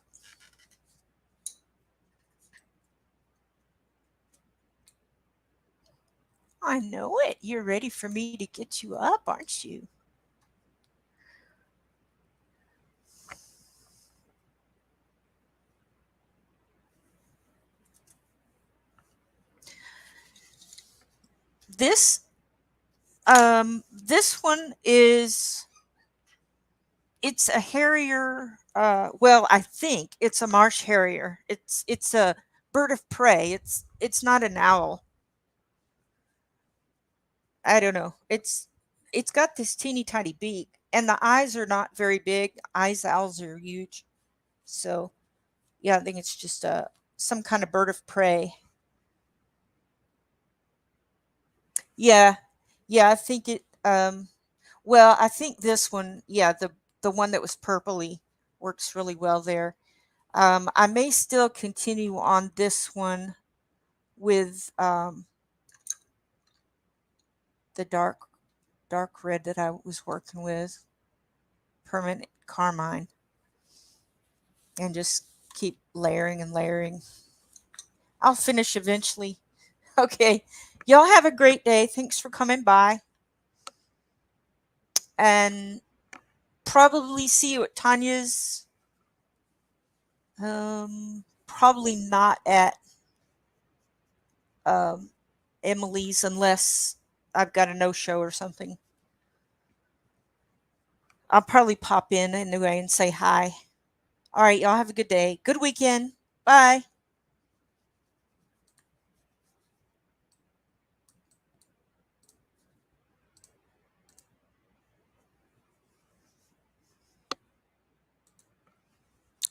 I know it. You're ready for me to get you up, aren't you? This this one is it's a harrier. Well, I think it's a marsh harrier. It's a bird of prey. It's not an owl. I don't know. It's got this teeny tiny beak, and the eyes are not very big. Eyes owls are huge. So yeah, I think it's just a some kind of bird of prey. Yeah, yeah. I think it. Well, I think this one. Yeah, the one that was purpley works really well there. I may still continue on this one with the dark red that I was working with, permanent carmine, and just keep layering and layering. I'll finish eventually. Okay. Y'all have a great day. Thanks for coming by. And probably see you at Tanya's. Probably not at um, Emily's unless I've got a no show or something. I'll probably pop in anyway and say hi. All right, y'all have a good day. Good weekend. Bye.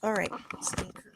All right, stinker.